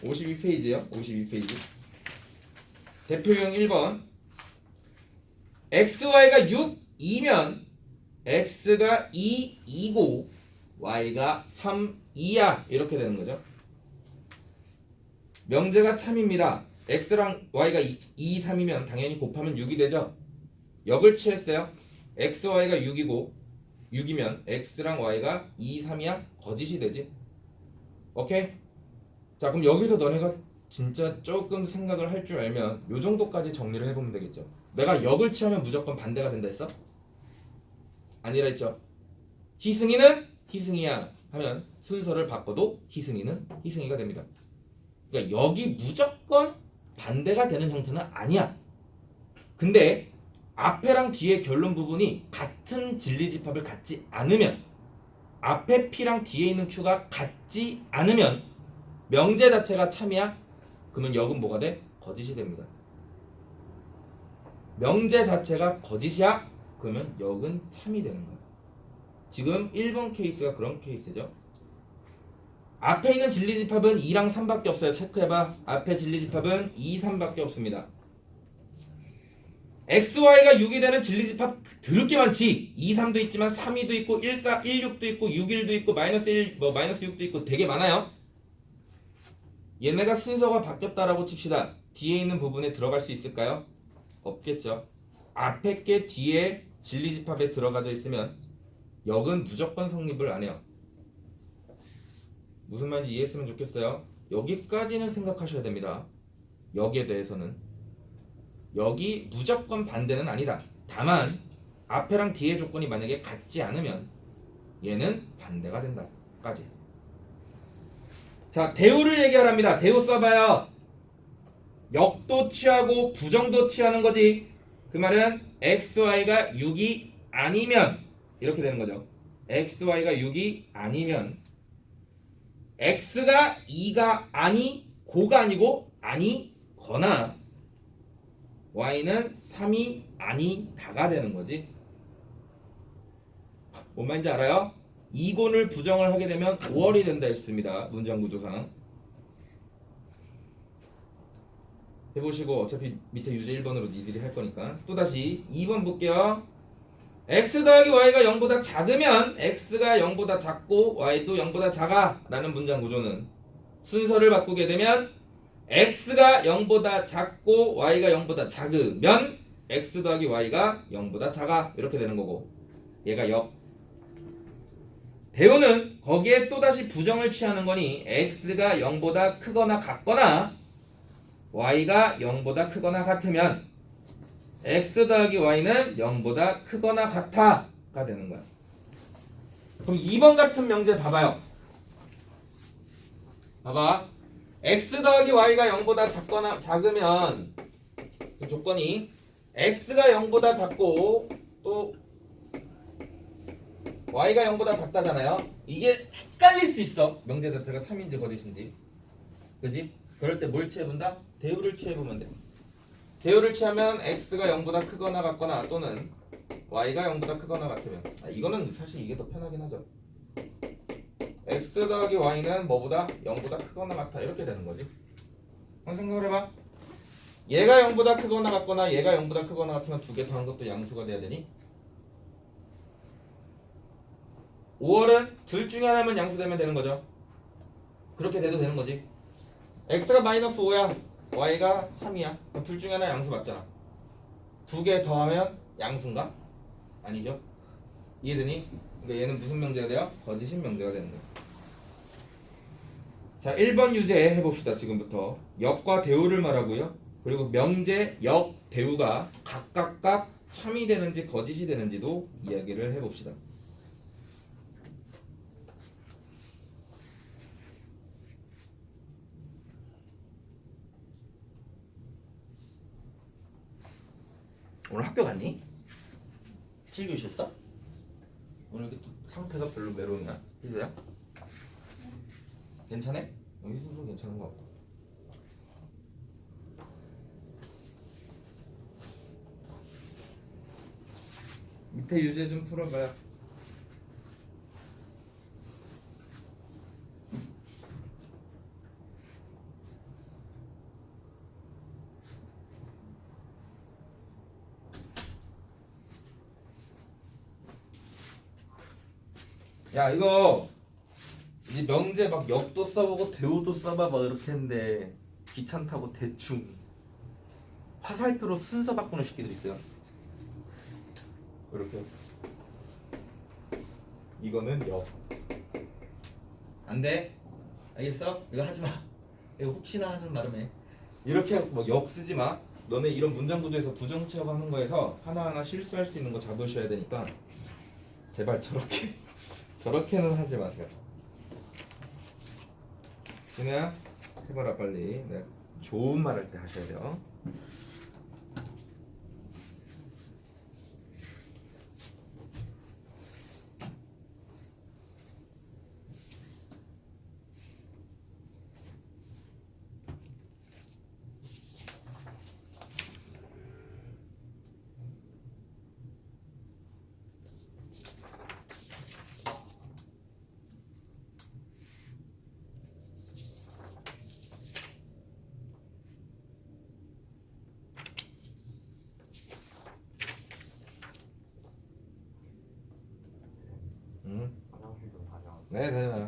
Speaker 1: 52페이지요. 52페이지. 대표형 1번. x, y가 6, 2면 x가 2, 2고 y가 3, 2야. 이렇게 되는 거죠. 명제가 참입니다. x랑 y가 2, 3이면 당연히 곱하면 6이 되죠. 역을 취했어요. x, y가 6이고 6이면 x랑 y가 2, 3이야? 거짓이 되지. 오케이? 자, 그럼 여기서 너네가 진짜 조금 생각을 할 줄 알면 요 정도까지 정리를 해보면 되겠죠. 내가 역을 취하면 무조건 반대가 된다 했어? 아니라 했죠. 희승이는 희승이야 하면 순서를 바꿔도 희승이는 희승이가 됩니다. 그러니까 여기 무조건 반대가 되는 형태는 아니야. 근데 앞에랑 뒤에 결론 부분이 같은 진리집합을 갖지 않으면, 앞에 P랑 뒤에 있는 Q가 같지 않으면 명제 자체가 참이야? 그러면 역은 뭐가 돼? 거짓이 됩니다. 명제 자체가 거짓이야? 그러면 역은 참이 되는 거야. 지금 1번 케이스가 그런 케이스죠. 앞에 있는 진리집합은 2랑 3밖에 없어요. 체크해봐. 앞에 진리집합은 2, 3밖에 없습니다. XY가 6이 되는 진리집합 더럽게 많지. 2, 3도 있지만 3, 2도 있고 1, 4, 1, 6도 있고 6, 1도 있고 마이너스 1, 마이너스 6도 있고 되게 많아요. 얘네가 순서가 바뀌었다라고 칩시다. 뒤에 있는 부분에 들어갈 수 있을까요? 없겠죠. 앞에 게 뒤에 진리집합에 들어가져 있으면 역은 무조건 성립을 안 해요. 무슨 말인지 이해했으면 좋겠어요. 여기까지는 생각하셔야 됩니다. 역에 대해서는 역이 무조건 반대는 아니다. 다만 앞에랑 뒤에 조건이 만약에 같지 않으면 얘는 반대가 된다. 까지. 자, 대우를 얘기하랍니다. 대우 써봐요. 역도 취하고 부정도 취하는 거지. 그 말은 xy가 6이 아니면 이렇게 되는 거죠. xy가 6이 아니면 x가 2가 아니고가 아니고 아니거나 y는 3이 아니다가 되는 거지. 뭔 말인지 알아요? 이곤을 부정을 하게 되면 5월이 된다 했습니다. 문장 구조상. 해보시고 어차피 밑에 유제 1번으로 니들이 할 거니까. 또다시 2번 볼게요. x 더하기 y가 0보다 작으면 x가 0보다 작고 y도 0보다 작아 라는 문장 구조는 순서를 바꾸게 되면 x가 0보다 작고 y가 0보다 작으면 x 더하기 y가 0보다 작아 이렇게 되는 거고, 얘가 역. 대우는 거기에 또다시 부정을 취하는 거니 x가 0보다 크거나 같거나 y가 0보다 크거나 같으면 x 더하기 y는 0보다 크거나 같아가 되는 거야. 그럼 2번 같은 명제 봐봐요. 봐봐. x 더하기 y가 0보다 작거나 작으면 그 조건이 x가 0보다 작고 또 y가 0보다 작다잖아요. 이게 헷갈릴 수 있어. 명제 자체가 참인지 거짓인지. 그지? 그럴 때 뭘 취해본다? 대우를 취해보면 돼. 대우를 취하면 x가 0보다 크거나 같거나 또는 y가 0보다 크거나 같으면, 이거는 사실 이게 더 편하긴 하죠. x 더하기 y는 뭐보다? 0보다 크거나 같아 이렇게 되는 거지. 한번 생각을 해봐. 얘가 0보다 크거나 같거나 얘가 0보다 크거나 같으면 두 개 더한 것도 양수가 돼야 되니 5월은 둘 중에 하나만 양수되면 되는 거죠. 그렇게 돼도 되는 거지. x가 마이너스 5야 y가 3이야. 그럼 둘 중에 하나 양수 맞잖아. 두 개 더하면 양수인가? 아니죠. 이해되니? 그러니까 얘는 무슨 명제가 돼요? 거짓인 명제가 되는 거야. 자, 1번 유제 해봅시다. 지금부터 역과 대우를 말하고요. 그리고 명제, 역, 대우가 각각 참이 되는지 거짓이 되는지도 이야기를 해봅시다. 오늘 학교 갔니? 실기 셨어? 오늘 이렇게 또 상태가 별로 메롱이야? 희수야? 괜찮아? 희수도 괜찮은 것 같고. 밑에 유제 좀 풀어봐요. 야, 이거 이제 명제 막 역도 써보고 대우도 써봐 막 이렇게 했는데 귀찮다고 대충 화살표로 순서 바꾸는 식기들 있어요. 이렇게. 이거는 역. 안 돼. 알겠어? 이거 하지 마. 이거 혹시나 하는 나름에 이렇게 뭐 역 쓰지 마. 너네 이런 문장 구조에서 부정 취업하는 거에서 하나하나 실수할 수 있는 거 잡으셔야 되니까 제발 저렇게는 하지 마세요. 진우야, 해봐라 빨리. 네, 좋은 말 할 때 하셔야 돼요. 네, 네.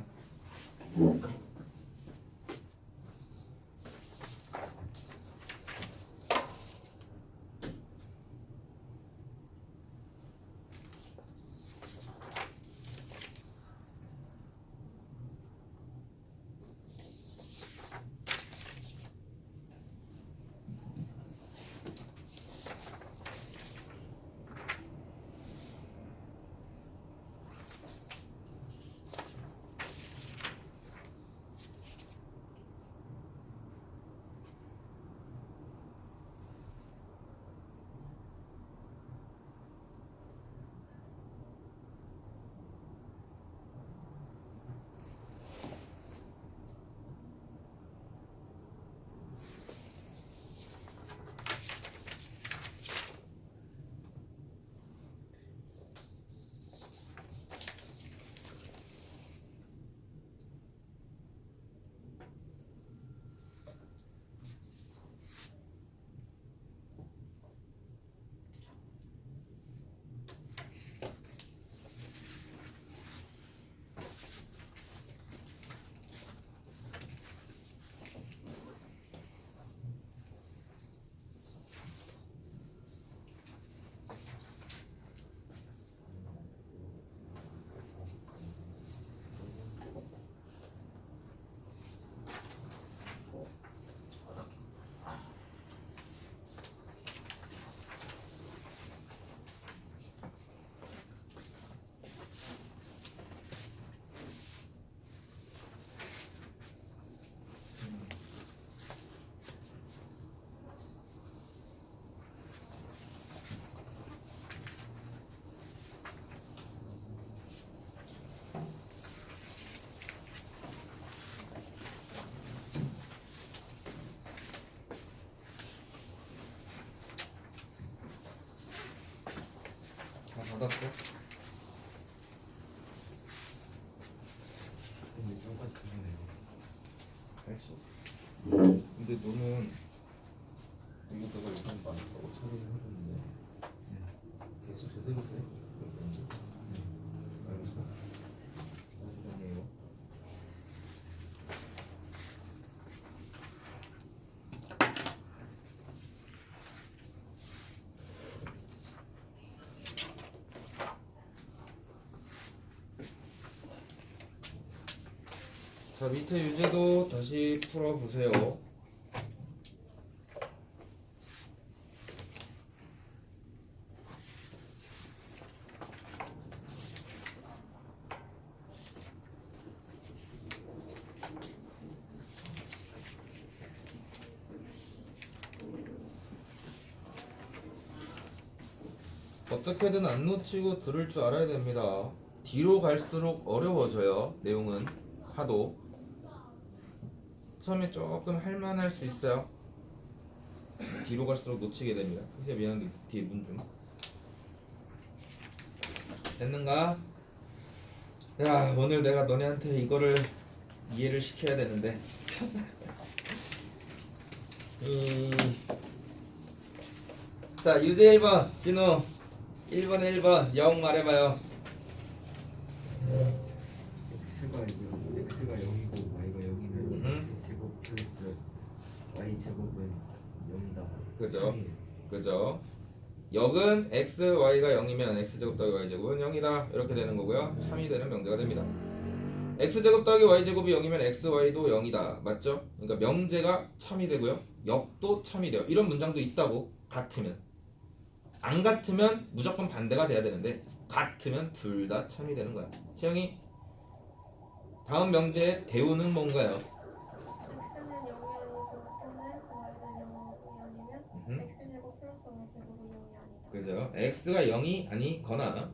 Speaker 1: 바꿨어?
Speaker 2: 근데 저까지 보시네요.
Speaker 1: 80. 근데 너는 이거다가 일단 많다고 처리를 해줬는데 계속 제대로 돼? 그런지? 알겠어. 아니에요. 자, 밑에 유제도 다시 풀어보세요. 어떻게든 안 놓치고 들을 줄 알아야 됩니다. 뒤로 갈수록 어려워져요. 내용은 하도 처음에 조금 할만할 수 있어요. 뒤로 갈수록 놓치게 됩니다. 이제 미안한데 뒤에 문 좀. 됐는가? 야, 오늘 내가 너네한테 이거를 이해를 시켜야 되는데. 자, 유제 1번, 진호 1번에 1번 영 말해봐요.
Speaker 2: x가 0이고 y가 0이면 x 제곱 플러스 y 제곱은 0이다.
Speaker 1: 그죠? 그죠? 역은 x, y가 0이면 x제곱 더하기 y제곱은 0이다. 이렇게 되는 거고요. 참이 되는 명제가 됩니다. x제곱 더하기 y제곱이 0이면 x, y도 0이다. 맞죠? 그러니까 명제가 참이 되고요. 역도 참이 돼요. 이런 문장도 있다고. 같으면. 안 같으면 무조건 반대가 돼야 되는데 같으면 둘 다 참이 되는 거야. 채영이 다음 명제의 대우는 뭔가요?
Speaker 3: x는 0이라고 또는 y는 0이 아니면 x제곱 플러스 y제곱은 0이 아니다.
Speaker 1: 그죠? x가 0이 아니거나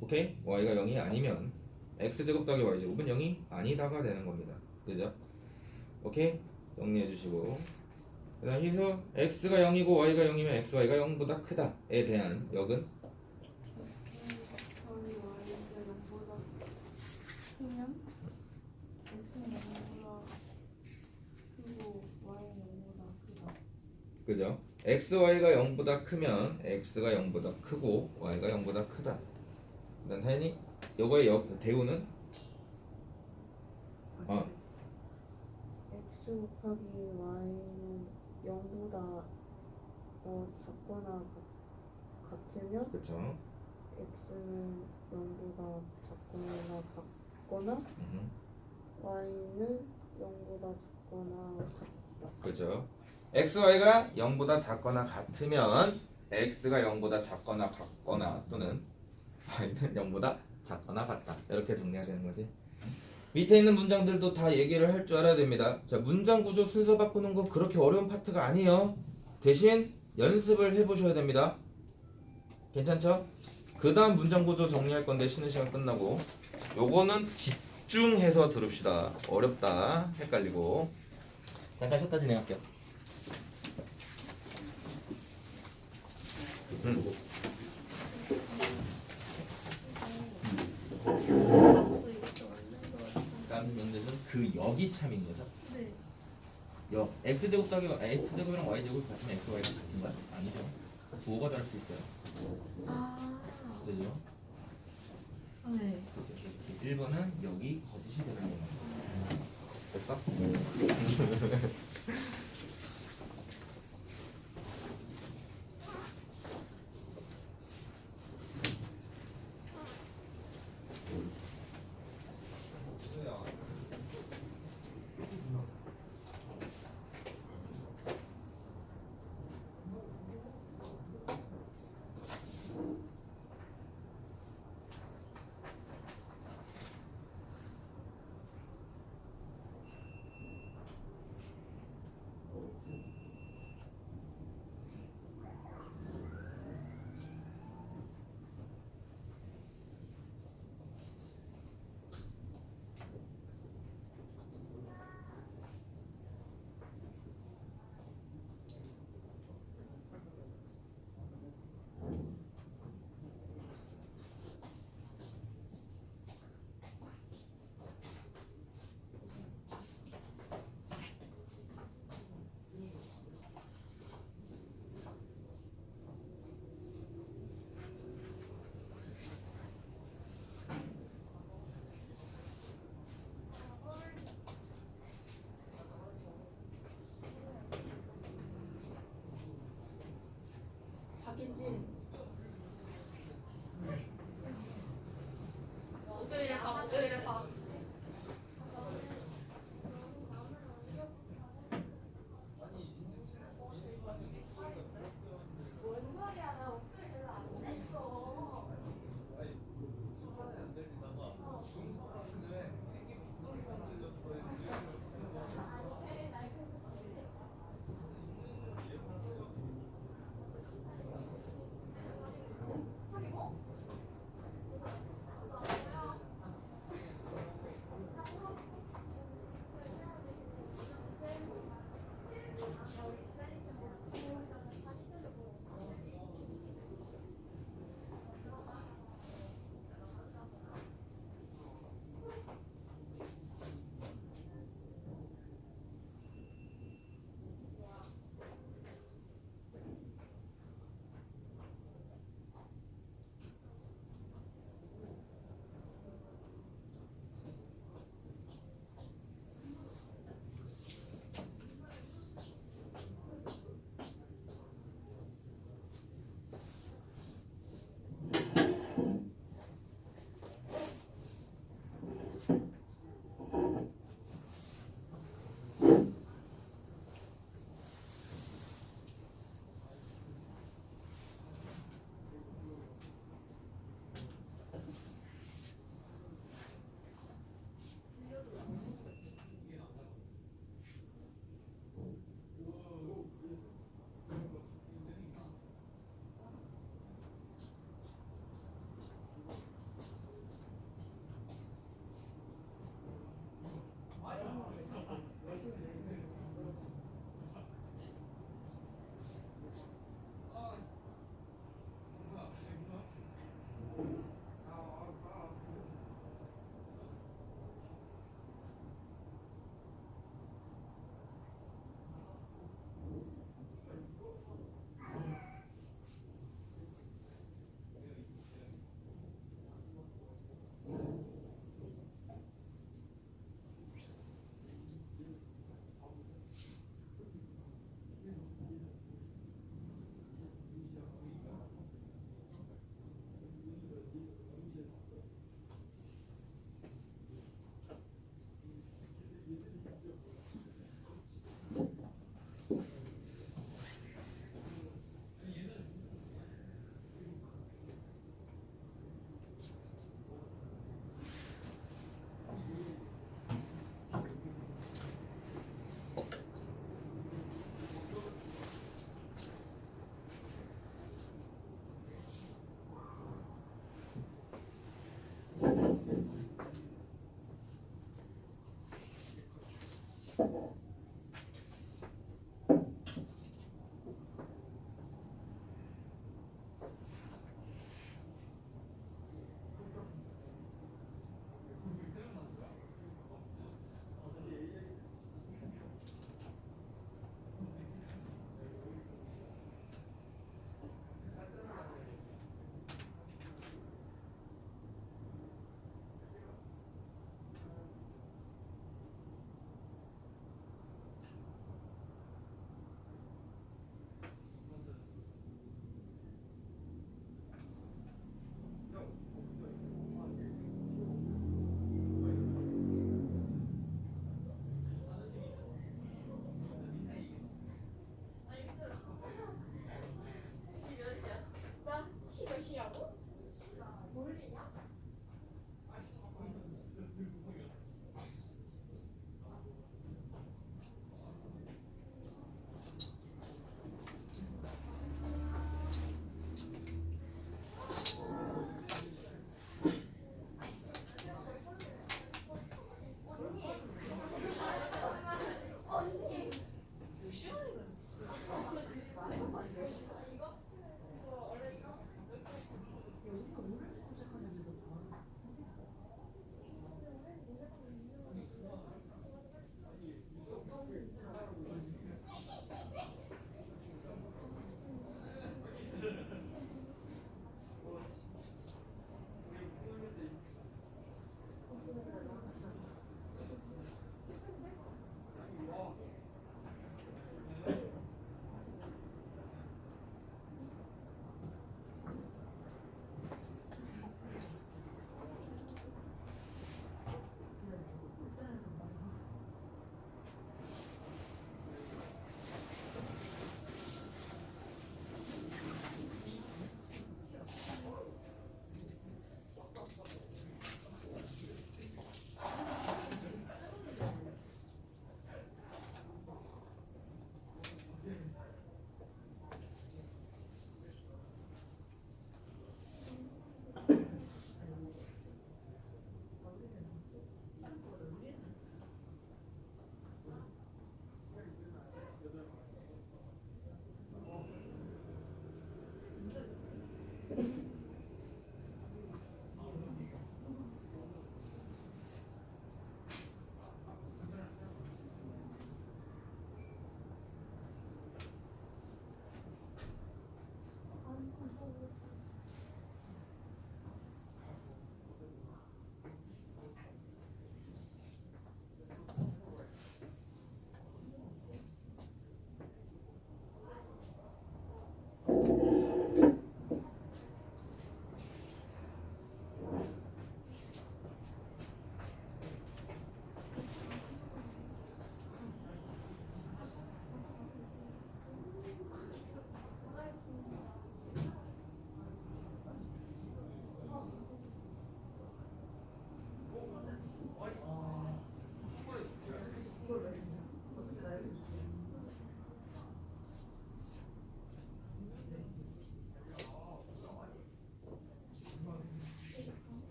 Speaker 1: 오케이? y가 0이 아니면 x제곱 더하기 y제곱은 0이 아니다가 되는 겁니다. 그죠? 오케이? 정리해 주시고 그 다음 희수 x가 0이고 y가 0이면 x, y가 0보다 크다에 대한 역은
Speaker 3: 더하기 y는 0보다 크면 x는 0보다 크고 y는 0보다 크다.
Speaker 1: 그죠? x, y가 0보다 크면 x가 0보다 크고 y가 0보다 크다. 그 다음 다현이 요거의 대우는
Speaker 3: x 곱하기 y는 0보다 작거나 같으면
Speaker 1: 그쵸?
Speaker 3: x는 0보다 작거나 같거나 y는 0보다 작거나 같다.
Speaker 1: 그죠? x, y가 0보다 작거나 같으면 x가 0보다 작거나 같거나 또는 y는 0보다 작거나 같다. 이렇게 정리가 되는 거지. 밑에 있는 문장들도 다 얘기를 할 줄 알아야 됩니다. 자, 문장 구조 순서 바꾸는 거 그렇게 어려운 파트가 아니에요. 대신 연습을 해보셔야 됩니다. 괜찮죠? 그 다음 문장 구조 정리할 건데 쉬는 시간 끝나고 요거는 집중해서 들읍시다. 어렵다. 헷갈리고 잠깐 쉬었다 진행할게요. 다음 명제는 그 역이 참인 거죠.
Speaker 3: 네.
Speaker 1: 역 x제곱 더하기 x제곱이랑 y제곱 같으면 x, y가 같은 거야? 아니죠. 부호가 다를 수 있어요. 그죠?
Speaker 3: 네.
Speaker 1: 1번은 여기 거짓이 되는 거야. 됐어?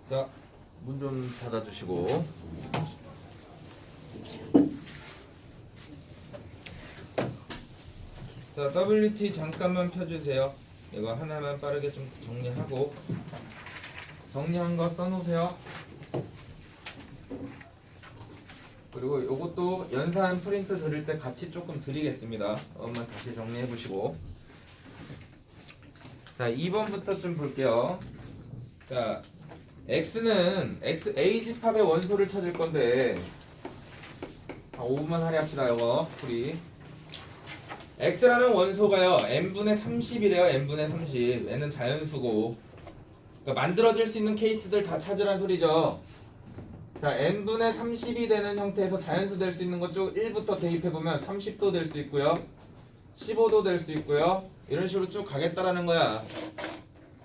Speaker 1: 자, 문 좀 닫아주시고. 자, WT 잠깐만 펴주세요. 이거 하나만 빠르게 좀 정리하고, 정리한 거 써놓으세요. 그리고 요것도 연산 프린트 드릴 때 같이 조금 드리겠습니다. 그것만 다시 정리해 보시고. 자, 2번부터 좀 볼게요. 자, X는 A 집합의 원소를 찾을 건데, 5분만 할애합시다. 이거 풀이. X라는 원소가요, n분의 30이래요. n분의 30. n은 자연수고, 그러니까 만들어질 수 있는 케이스들 다 찾으란 소리죠. 자, n분의 30이 되는 형태에서 자연수 될 수 있는 것 쭉 1부터 대입해보면 30도 될 수 있고요, 15도 될 수 있고요, 이런 식으로 쭉 가겠다라는 거야.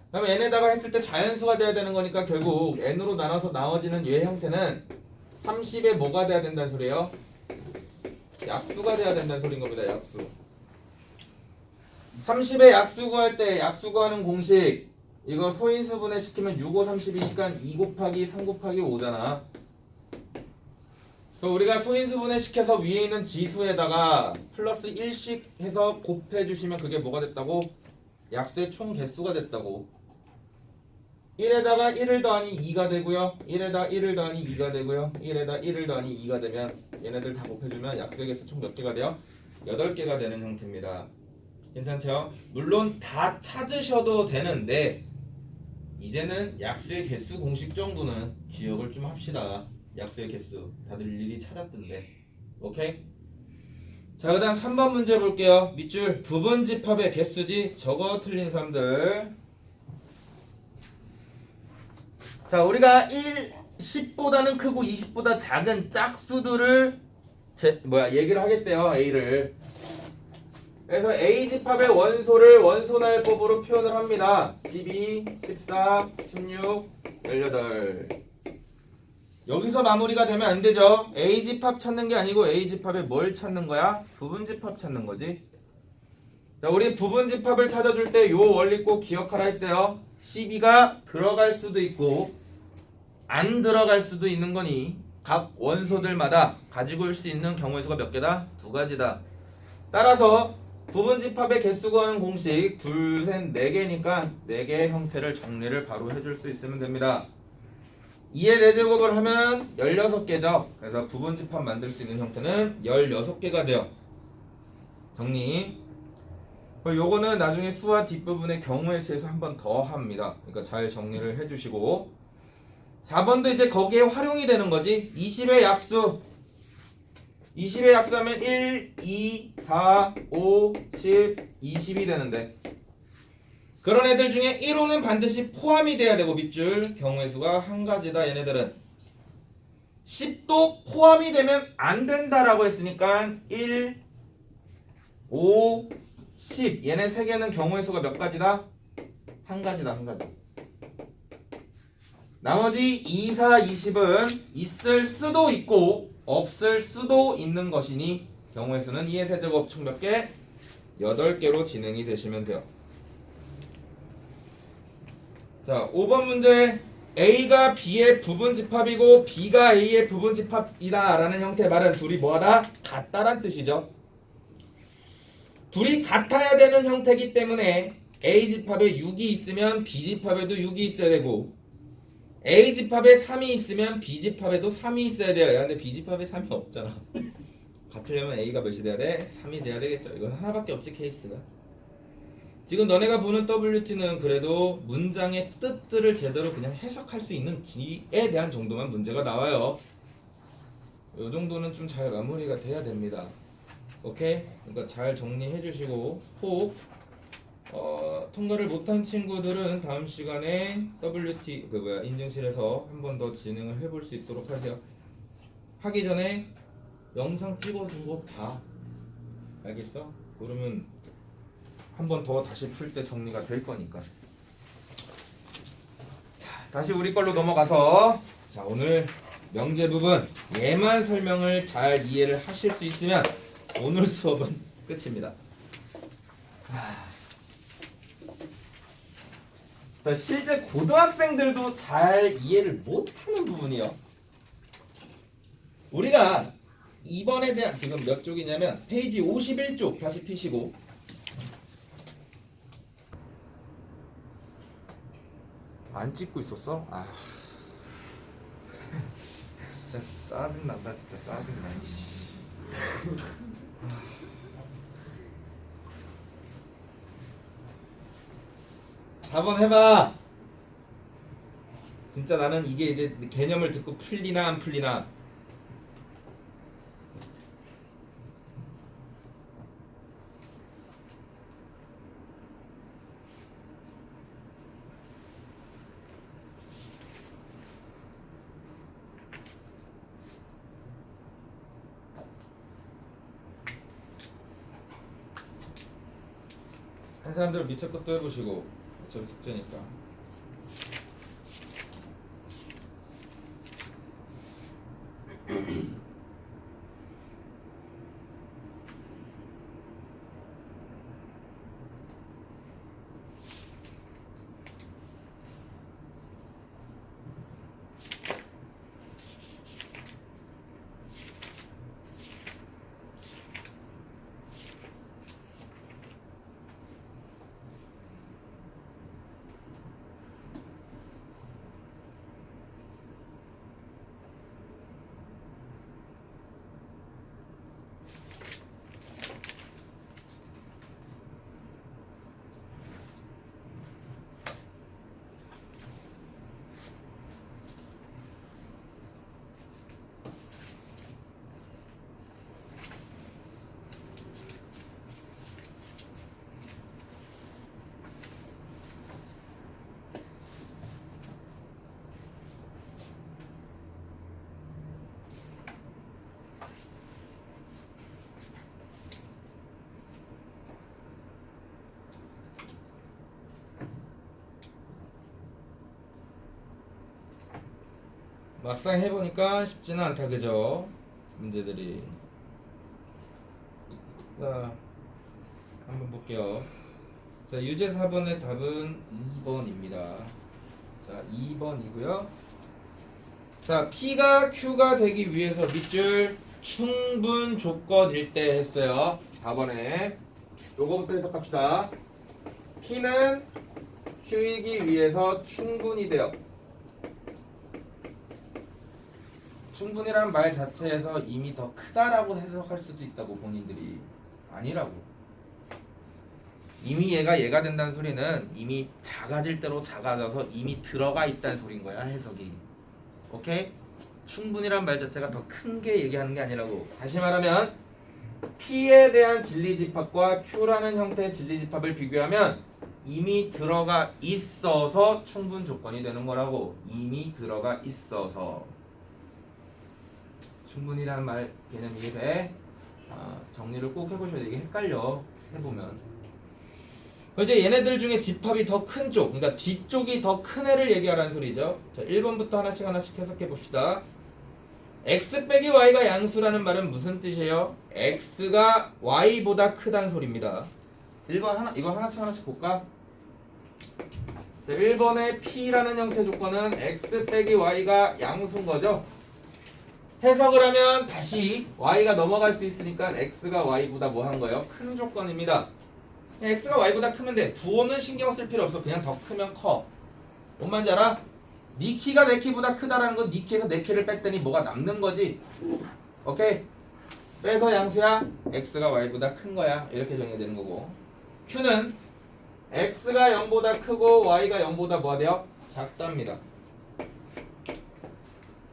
Speaker 1: 그럼 n에다가 했을 때 자연수가 돼야 되는 거니까 결국 n으로 나눠서 나눠지는 얘 형태는 30에 뭐가 돼야 된다는 소리예요? 약수가 돼야 된다는 소리인 겁니다. 약수. 30에 약수 구할 때 약수 구하는 공식, 이거 소인수 분해시키면 6, 5, 30이니까 2 곱하기 3 곱하기 5잖아. 그럼 우리가 소인수 분해시켜서 위에 있는 지수에다가 플러스 1씩 해서 곱해주시면 그게 뭐가 됐다고? 약수의 총 개수가 됐다고. 1에다가 1을 더하니 2가 되고요, 1에다 1을 더하니 2가 되고요, 1에다 1을 더하니 2가 되면 얘네들 다 곱해주면 약수의 개수 총 몇 개가 돼요? 8개가 되는 형태입니다. 괜찮죠? 물론 다 찾으셔도 되는데 이제는 약수의 개수 공식 정도는 기억을 좀 합시다. 약수의 개수 다들 일일이 찾았던데. 오케이? 자, 그 다음 3번 문제 볼게요. 밑줄 부분집합의 개수지. 저거 틀린 사람들. 자, 우리가 10보다는 크고 20보다 작은 짝수들을 얘기를 하겠대요. A를. 그래서 A집합의 원소를 원소날법으로 표현을 합니다. 12, 14, 16, 18. 여기서 마무리가 되면 안 되죠. A집합 찾는 게 아니고 A집합에 뭘 찾는 거야? 부분집합 찾는 거지. 자, 우리 부분집합을 찾아줄 때 요 원리 꼭 기억하라 했어요. 12가 들어갈 수도 있고 안 들어갈 수도 있는 거니 각 원소들마다 가지고 올 수 있는 경우의 수가 몇 개다? 2가지다. 따라서 부분집합의 개수 구하는 공식 둘, 셋, 4개니까 4개의 형태를 정리를 바로 해줄 수 있으면 됩니다. 2의 4제곱을 하면 16개죠. 그래서 부분집합 만들 수 있는 형태는 16개가 돼요. 정리. 요거는 나중에 수와 뒷부분의 경우의 수에서 한 번 더 합니다. 그러니까 잘 정리를 해주시고, 4번도 이제 거기에 활용이 되는 거지. 20의 약수, 20의 약수하면 1, 2, 4, 5, 10, 20이 되는데, 그런 애들 중에 1호는 반드시 포함이 돼야 되고, 밑줄 경우의 수가 한 가지다. 얘네들은 10도 포함이 되면 안 된다라고 했으니까 1, 5, 10 얘네 세 개는 경우의 수가 몇 가지다? 한 가지다. 한 가지. 나머지 2, 4, 20은 있을 수도 있고 없을 수도 있는 것이니 경우의 수는 2의 세제곱 총 몇 개? 8개로 진행이 되시면 돼요. 자, 5번 문제. A가 B의 부분집합이고 B가 A의 부분집합이다 라는 형태의 말은 둘이 뭐하다? 같다란 뜻이죠. 둘이 같아야 되는 형태이기 때문에 A집합에 6이 있으면 B집합에도 6이 있어야 되고 A집합에 3이 있으면 B집합에도 3이 있어야 돼요. 야, 근데 B집합에 3이 없잖아. 같으려면 A가 몇이 돼야 돼? 3이 돼야 되겠죠. 이건 하나밖에 없지 케이스가. 지금 너네가 보는 WT는 그래도 문장의 뜻들을 제대로 그냥 해석할 수 있는지에 대한 정도만 문제가 나와요. 이 정도는 좀 잘 마무리가 돼야 됩니다. 오케이? 그러니까 잘 정리해 주시고 혹 통과를 못한 친구들은 다음 시간에 WT 인증실에서 한 번 더 진행을 해볼 수 있도록 하세요. 하기 전에 영상 찍어주고 봐. 알겠어? 그러면 한 번 더 다시 풀 때 정리가 될 거니까. 자, 다시 우리 걸로 넘어가서 자, 오늘 명제 부분 얘만 설명을 잘 이해를 하실 수 있으면 오늘 수업은 끝입니다. 자, 실제 고등학생들도 잘 이해를 못하는 부분이요. 우리가 2번에 대한 지금 몇 쪽이냐면 페이지 51쪽 다시 피시고 안 찍고 있었어? 아 진짜 짜증난다. 진짜 짜증나. 4번 해봐. 진짜 나는 이게 이제 개념을 듣고 풀리나 안 풀리나. 한 사람들 밑에 것도 해보시고 어차피 숙제니까. 막상 해보니까 쉽지는 않다, 그죠? 문제들이. 자, 한번 볼게요. 자, 유제 4번의 답은 2번입니다. 자, 2번이고요. 자, P가 Q가 되기 위해서 밑줄 충분 조건일 때 했어요. 4번에. 요거부터 해석합시다. P는 Q이기 위해서 충분히 돼요. 충분이라는 말 자체에서 이미 더 크다라고 해석할 수도 있다고 본인들이. 아니라고. 이미 얘가 된다는 소리는 이미 작아질 대로 작아져서 이미 들어가 있다는 소린 거야, 해석이. 오케이? 충분이란 말 자체가 더 큰 게 얘기하는 게 아니라고. 다시 말하면 P에 대한 진리집합과 Q라는 형태의 진리집합을 비교하면 이미 들어가 있어서 충분 조건이 되는 거라고. 이미 들어가 있어서. 충분이라는 말 개념 이해돼? 정리를 꼭 해보셔야 돼. 이게 헷갈려 해보면. 이제 얘네들 중에 집합이 더 큰 쪽, 그러니까 뒤쪽이 더 큰 애를 얘기하라는 소리죠. 자, 1번부터 하나씩 해석해 봅시다. x 빼기 y가 양수라는 말은 무슨 뜻이에요? x가 y보다 크다는 소리입니다. 1번 이거 하나씩 볼까? 자, 1번의 P라는 형태 조건은 x 빼기 y가 양수인 거죠. 해석을 하면 다시 y가 넘어갈 수 있으니까 x가 y보다 뭐 한 거예요? 큰 조건입니다. x가 y보다 크면 돼. 부호는 신경 쓸 필요 없어. 그냥 더 크면 커. 뭔 말인지 알아? 네 키가 내 키보다 크다라는 건 네 키에서 내 키를 뺐더니 뭐가 남는 거지. 오케이? 빼서 양수야. x가 y보다 큰 거야. 이렇게 정의가 되는 거고. q는 x가 0보다 크고 y가 0보다 뭐가 돼요? 작답니다.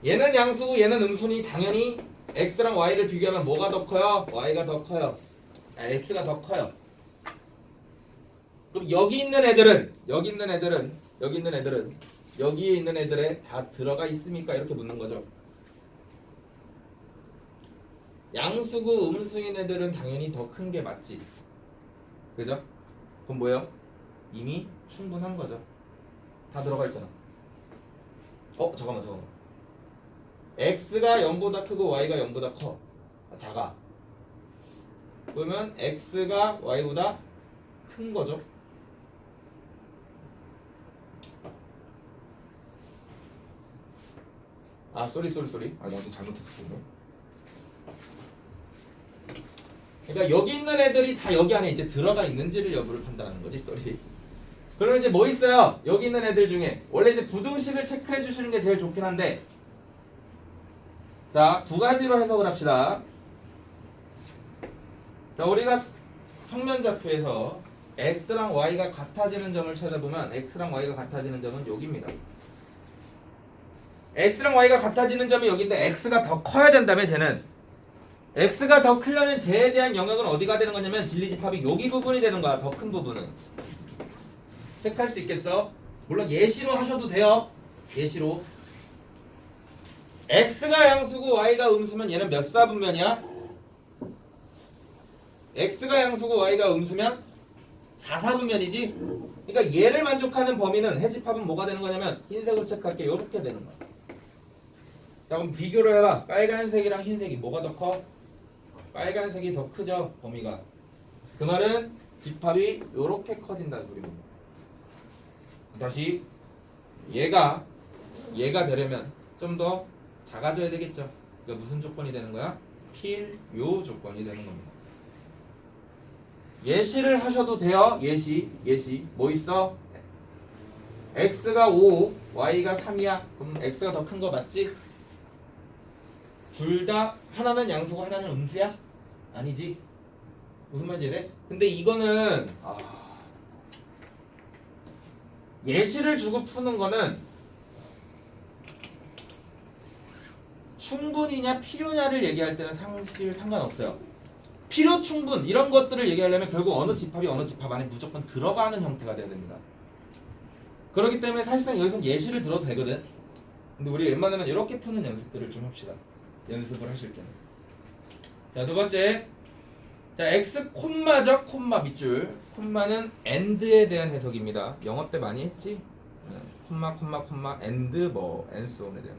Speaker 1: 얘는 양수고 얘는 음수니 당연히 x랑 y를 비교하면 뭐가 더 커요? y가 더 커요. x가 더 커요. 그럼 여기 있는 애들은 여기에 있는 애들에 다 들어가 있습니까? 이렇게 묻는 거죠. 양수고 음수인 애들은 당연히 더 큰 게 맞지. 그죠? 그럼 뭐예요? 이미 충분한 거죠. 다 들어가 있잖아. 잠깐만. x가 0보다 크고 y가 0보다 커. 작아. 그러면 x가 y보다 큰 거죠. 쏘리. 나도 잘못했어. 그러니까 여기 있는 애들이 다 여기 안에 이제 들어가 있는지를 여부를 판단하는 거지. 쏘리. 그러면 이제 뭐 있어요? 여기 있는 애들 중에 원래 이제 부등식을 체크해 주시는 게 제일 좋긴 한데, 자, 두 가지로 해석을 합시다. 자, 우리가 평면좌표에서 x랑 y가 같아지는 점을 찾아보면 x랑 y가 같아지는 점은 여기입니다. x랑 y가 같아지는 점이 여기인데 x가 더 커야 된다며. 쟤는 x가 더 크려면 쟤에 대한 영역은 어디가 되는 거냐면 진리집합이 여기 부분이 되는 거야. 더 큰 부분은. 체크할 수 있겠어? 물론 예시로 하셔도 돼요. 예시로. x가 양수고 y가 음수면 얘는 몇 사분면이야? x가 양수고 y가 음수면 4사분면이지? 그러니까 얘를 만족하는 범위는 해집합은 뭐가 되는 거냐면 흰색으로 체크할게. 이렇게 되는 거야. 자, 그럼 비교를 해봐. 빨간색이랑 흰색이 뭐가 더 커? 빨간색이 더 크죠, 범위가. 그 말은 집합이 이렇게 커진다는 소리입니다. 다시 얘가 되려면 좀 더 작아져야 되겠죠. 그러니까 무슨 조건이 되는 거야? 필요 조건이 되는 겁니다. 예시를 하셔도 돼요. 예시. 뭐 있어? x가 5, y가 3이야. 그럼 x가 더 큰 거 맞지? 둘 다 하나는 양수고 하나는 음수야? 아니지. 무슨 말인지 이래? 근데 이거는 예시를 주고 푸는 거는 충분이냐 필요냐를 얘기할 때는 사실 상관없어요. 필요 충분 이런 것들을 얘기하려면 결국 어느 집합이 어느 집합 안에 무조건 들어가는 형태가 돼야 됩니다. 그렇기 때문에 사실상 여기서 예시를 들어도 되거든. 근데 우리 웬만하면 이렇게 푸는 연습들을 좀 합시다. 연습을 하실 때는. 자, 두 번째. 자, x 콤마죠. 콤마 밑줄. 콤마는 and에 대한 해석입니다. 영어 때 많이 했지? 콤마 and and so on에 대한.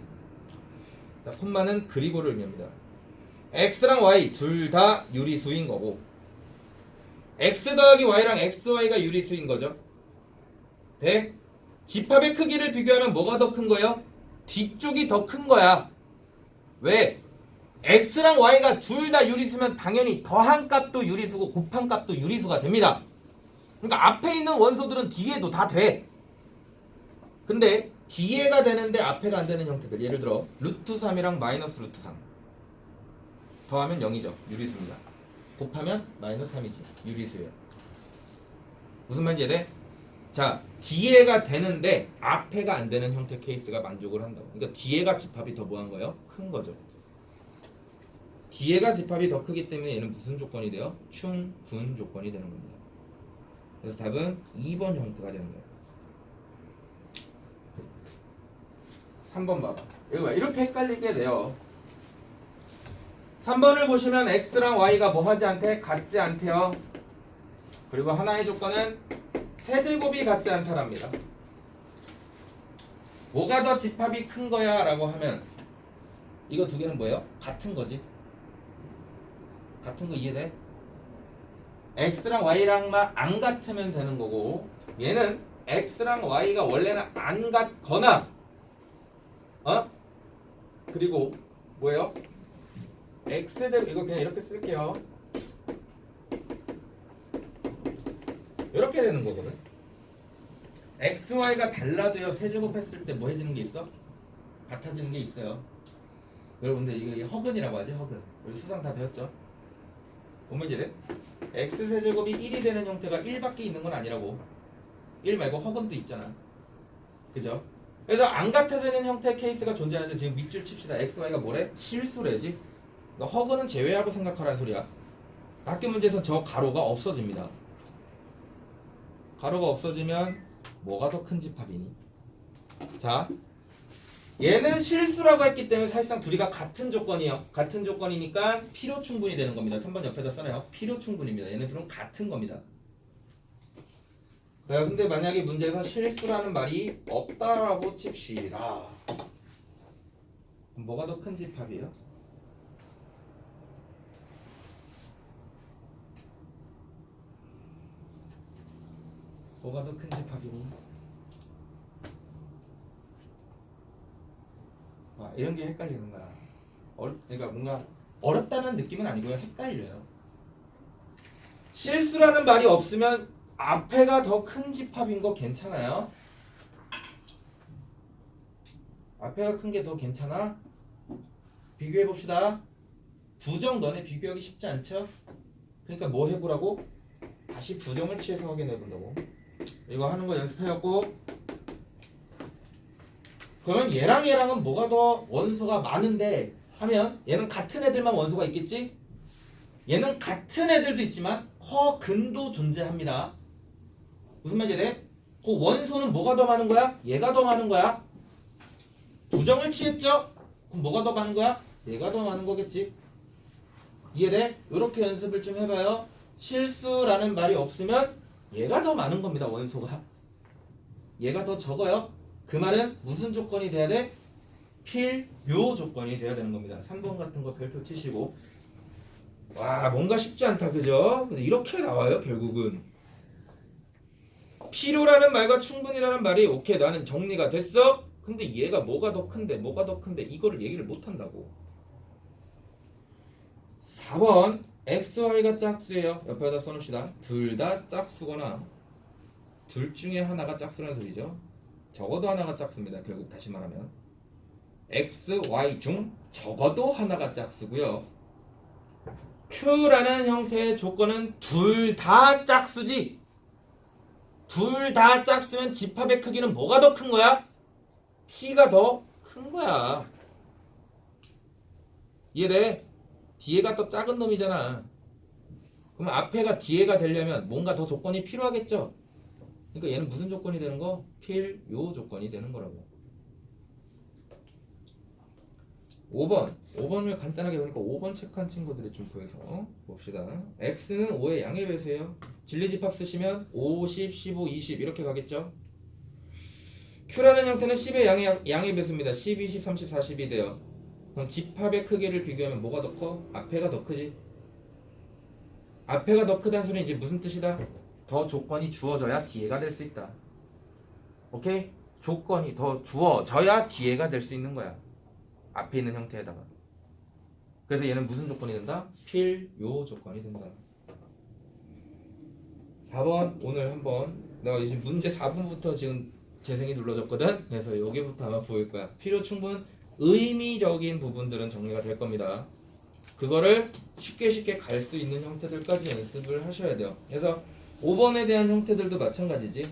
Speaker 1: 자, 콤마는 그리고를 의미합니다. x랑 y 둘 다 유리수인 거고, x 더하기 y랑 xy가 유리수인 거죠. 네? 집합의 크기를 비교하면 뭐가 더 큰 거예요? 뒤쪽이 더 큰 거야. 왜? x랑 y가 둘 다 유리수면 당연히 더한 값도 유리수고 곱한 값도 유리수가 됩니다. 그러니까 앞에 있는 원소들은 뒤에도 다 돼. 근데 뒤에가 되는데 앞에가 안 되는 형태들, 예를 들어 루트 3이랑 마이너스 루트 3 더하면 0이죠. 유리수입니다. 곱하면 마이너스 3이지. 유리수예요. 무슨 말인지 이해돼? 자, 뒤에가 되는데 앞에가 안 되는 형태 케이스가 만족을 한다고. 그러니까 뒤에가 집합이 더 뭐한 거예요? 큰 거죠. 뒤에가 집합이 더 크기 때문에 얘는 무슨 조건이 돼요? 충분 조건이 되는 겁니다. 그래서 답은 2번 형태가 되는 거예요. 3번 봐봐. 이렇게 헷갈리게 돼요. 3번을 보시면 x랑 y가 뭐 하지 않대? 같지 않대요. 그리고 하나의 조건은 세제곱이 같지 않다랍니다. 뭐가 더 집합이 큰 거야? 라고 하면 이거 두 개는 뭐예요? 같은 거지. 같은 거 이해돼? x랑 y랑만 안 같으면 되는 거고, 얘는 x랑 y가 원래는 안 같거나 그리고 뭐예요? x제곱 이거 그냥 이렇게 쓸게요. 이렇게 되는 거거든. x, y가 달라도요 세제곱했을 때 뭐 해지는 게 있어? 같아지는 게 있어요. 여러분들 이거 허근이라고 하지 허근. 우리 수상 다 배웠죠? 보면 이제 x 세제곱이 1이 되는 형태가 1밖에 있는 건 아니라고. 1 말고 허근도 있잖아. 그죠? 그래서 안 같아지는 형태의 케이스가 존재하는데 지금 밑줄 칩시다. x, y가 뭐래? 실수래지. 그러니까 허근은 제외하고 생각하라는 소리야. 학교 문제에서 저 가로가 없어집니다. 가로가 없어지면 뭐가 더 큰 집합이니? 자, 얘는 실수라고 했기 때문에 사실상 둘이가 같은 조건이에요. 같은 조건이니까 필요 충분이 되는 겁니다. 3번 옆에다 써놔요. 필요 충분입니다. 얘네들은 같은 겁니다. 자, 근데 만약에 문제에서 실수라는 말이 없다라고 칩시다. 그럼 뭐가 더 큰 집합이에요? 뭐가 더 큰 집합이니? 이런 게 헷갈리는 거야. 그러니까 뭔가 어렵다는 느낌은 아니고요. 헷갈려요. 실수라는 말이 없으면 앞에가 더 큰 집합인 거 괜찮아요? 앞에가 큰 게 더 괜찮아? 비교해 봅시다. 부정 너네 비교하기 쉽지 않죠? 그러니까 뭐 해보라고? 다시 부정을 취해서 확인해 본다고. 이거 하는 거 연습해갖고 그러면 얘랑 얘랑은 뭐가 더 원소가 많은데 하면 얘는 같은 애들만 원소가 있겠지? 얘는 같은 애들도 있지만 허근도 존재합니다. 무슨 말인지 돼? 그 원소는 뭐가 더 많은 거야? 얘가 더 많은 거야. 부정을 취했죠? 그럼 뭐가 더 많은 거야? 얘가 더 많은 거겠지. 이해돼? 이렇게 연습을 좀 해봐요. 실수라는 말이 없으면 얘가 더 많은 겁니다. 원소가. 얘가 더 적어요. 그 말은 무슨 조건이 돼야 돼? 필요 조건이 돼야 되는 겁니다. 3번 같은 거 별표 치시고. 와, 뭔가 쉽지 않다, 그죠? 근데 이렇게 나와요, 결국은. 필요라는 말과 충분이라는 말이 오케이, 나는 정리가 됐어? 근데 얘가 뭐가 더 큰데, 뭐가 더 큰데, 이거를 얘기를 못 한다고. 4번, x, y가 짝수예요. 옆에다 써놓읍시다. 둘 다 짝수거나 둘 중에 하나가 짝수라는 소리죠. 적어도 하나가 짝수입니다. 결국 다시 말하면 x, y 중 적어도 하나가 짝수고요. q라는 형태의 조건은 둘 다 짝수지. 둘 다 짝수면 집합의 크기는 뭐가 더 큰 거야? p가 더 큰 거야. 이해돼? 뒤에가 또 작은 놈이잖아. 그럼 앞에가 뒤에가 되려면 뭔가 더 조건이 필요하겠죠? 그러니까 얘는 무슨 조건이 되는 거? 필요 조건이 되는 거라고. 5번을 간단하게 보니까 5번 체크한 친구들이 좀 보여서 봅시다. x는 5의 양의 배수예요. 진리집합 쓰시면 5, 10, 15, 20 이렇게 가겠죠? q라는 형태는 10의 양의 배수입니다. 10, 20, 30, 40이 돼요. 그럼 집합의 크기를 비교하면 뭐가 더 커? 앞에가 더 크지? 앞에가 더 크다는 소리는 이제 무슨 뜻이다? 더 조건이 주어져야 뒤에가 될 수 있다. 오케이? 조건이 더 주어져야 뒤에가 될 수 있는 거야. 앞에 있는 형태에다가. 그래서 얘는 무슨 조건이 된다? 필요 조건이 된다. 4번 오늘 한번 내가 지금 문제 4번부터 지금 재생이 눌러졌거든. 그래서 여기부터 아마 보일 거야. 필요 충분 의미적인 부분들은 정리가 될 겁니다. 그거를 쉽게 갈 수 있는 형태들까지 연습을 하셔야 돼요. 그래서 5번에 대한 형태들도 마찬가지지.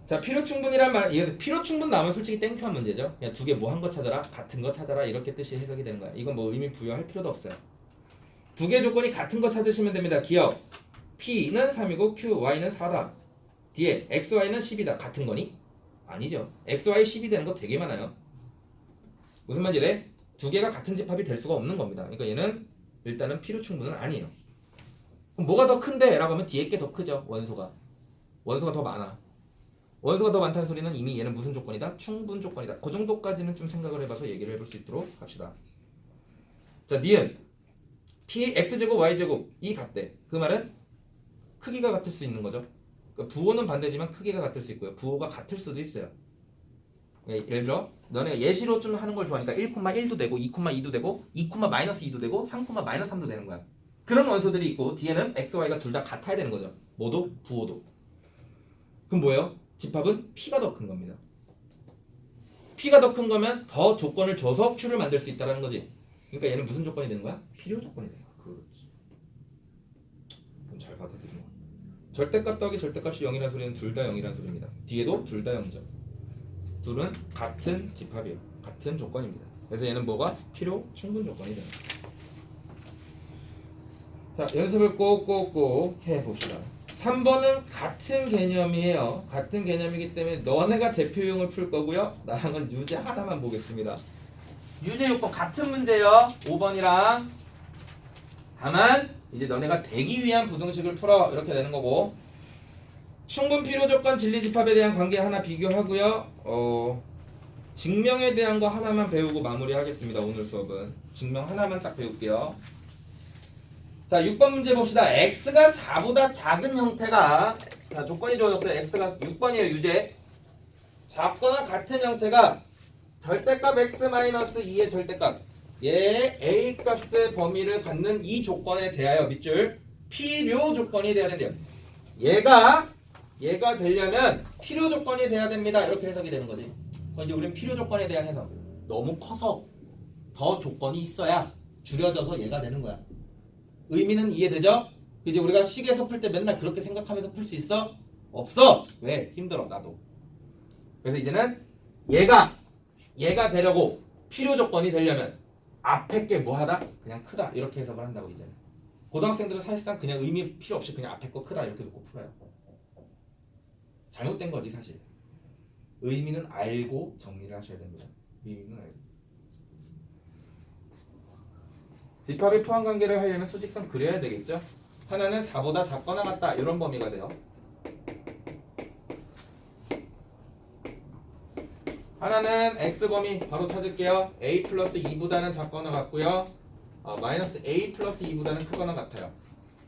Speaker 1: 자, 필요 충분이란 말, 이게 필요 충분 나오면 솔직히 땡큐한 문제죠. 그냥 두 개 뭐 한 거 찾아라, 같은 거 찾아라 이렇게 뜻이 해석이 되는 거야. 이건 뭐 의미 부여할 필요도 없어요. 두 개 조건이 같은 거 찾으시면 됩니다. 기억. P는 3이고 Q, Y는 4다. 뒤에 X, Y는 10이다. 같은 거니? 아니죠. X, Y 10이 되는 거 되게 많아요. 무슨 말인지 돼? 두 개가 같은 집합이 될 수가 없는 겁니다. 그러니까 얘는 일단은 필요 충분은 아니에요. 그럼 뭐가 더 큰데? 라고 하면 뒤에 게 더 크죠. 원소가 더 많아. 원소가 더 많다는 소리는 이미 얘는 무슨 조건이다? 충분 조건이다. 그 정도까지는 좀 생각을 해봐서 얘기를 해볼 수 있도록 합시다. 자, 니은 p x제곱 y제곱 이 같대. 그 말은 크기가 같을 수 있는 거죠. 그러니까 부호는 반대지만 크기가 같을 수 있고요. 부호가 같을 수도 있어요. 예를 들어 너네가 예시로 좀 하는 걸 좋아하니까 1,1도 되고 2,2도 되고 2,-2도 되고 3,-3도 되는 거야. 그런 원소들이 있고 뒤에는 x, y가 둘 다 같아야 되는 거죠. 모두 부호도. 그럼 뭐예요? 집합은 p가 더 큰 겁니다. p가 더 큰 거면 더 조건을 줘서 q를 만들 수 있다는 거지. 그러니까 얘는 무슨 조건이 되는 거야? 필요 조건이 되는 거야. 그렇지. 그럼 잘 받아들이네. 절대값 더하기 절대값이 0이라는 소리는 둘 다 0이라는 소리입니다. 뒤에도 둘 다 0이죠. 둘은 같은 집합이에요. 같은 조건입니다. 그래서 얘는 뭐가? 필요 충분 조건이 되는 거예요. 자, 연습을 꼭꼭꼭 해봅시다. 3번은 같은 개념이에요. 같은 개념이기 때문에 너네가 대표용을 풀 거고요. 나랑은 유제 하나만 보겠습니다. 유제 요건 같은 문제요. 5번이랑. 다만 이제 너네가 되기 위한 부등식을 풀어 이렇게 되는 거고, 충분 필요 조건 진리 집합에 대한 관계 하나 비교하고요. 증명에 대한 거 하나만 배우고 마무리하겠습니다. 오늘 수업은 증명 하나만 딱 배울게요. 자, 6번 문제 봅시다. x가 4보다 작은 형태가, 자, 조건이 주어졌어요. x가 6번이에요. 유제. 작거나 같은 형태가 절대값 x-2의 절대값 얘 a 값의 범위를 갖는 이 조건에 대하여 밑줄 필요 조건이 돼야 된대요. 얘가 되려면 필요 조건이 돼야 됩니다. 이렇게 해석이 되는 거지. 그럼 이제 우리는 필요 조건에 대한 해석. 너무 커서 더 조건이 있어야 줄여져서 얘가 되는 거야. 의미는 이해되죠? 이제 우리가 식에서 풀 때 맨날 그렇게 생각하면서 풀 수 있어? 없어. 왜? 힘들어 나도. 그래서 이제는 얘가 되려고 필요 조건이 되려면 앞에 게 뭐하다? 그냥 크다. 이렇게 해석을 한다고 이제는. 고등학생들은 사실상 그냥 의미 필요 없이 그냥 앞에 거 크다 이렇게 놓고 풀어요. 잘못된 거지 사실. 의미는 알고 정리를 하셔야 됩니다. 의미는 알고. 집합의 포함 관계를 하려면 수직선 그려야 되겠죠? 하나는 4보다 작거나 같다 이런 범위가 돼요. 하나는 x범위 바로 찾을게요. a 플러스 2보다는 작거나 같고요. 마이너스 a 플러스 2보다는 크거나 같아요.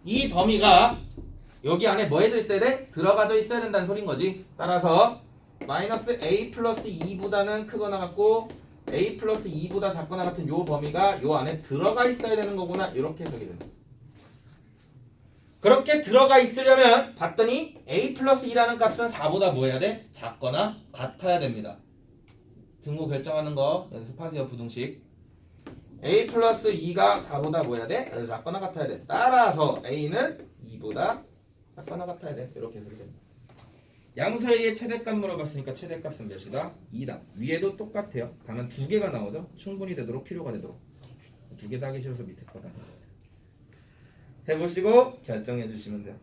Speaker 1: 이 범위가 여기 안에 뭐 해져 있어야 돼? 들어가져 있어야 된다는 소린 거지. 따라서 마이너스 a 플러스 2보다는 크거나 같고 a 플러스 2보다 작거나 같은 요 범위가 요 안에 들어가 있어야 되는 거구나. 이렇게 해석이 된다. 그렇게 들어가 있으려면 봤더니 a 플러스 2라는 값은 4보다 뭐 해야 돼? 작거나 같아야 됩니다. 등호 결정하는 거 연습하세요. 부등식. a 플러스 2가 4보다 뭐 해야 돼? 작거나 같아야 돼. 따라서 a는 2보다 작거나 같아야 돼. 이렇게 해석이 됩니다. 양수의 최대값 물어봤으니까 최대값은 몇이다? 2다. 위에도 똑같아요. 다만 두 개가 나오죠. 충분히 되도록 필요가 되도록. 두 개 다 하기 싫어서 밑에 거다. 해보시고 결정해 주시면 돼요.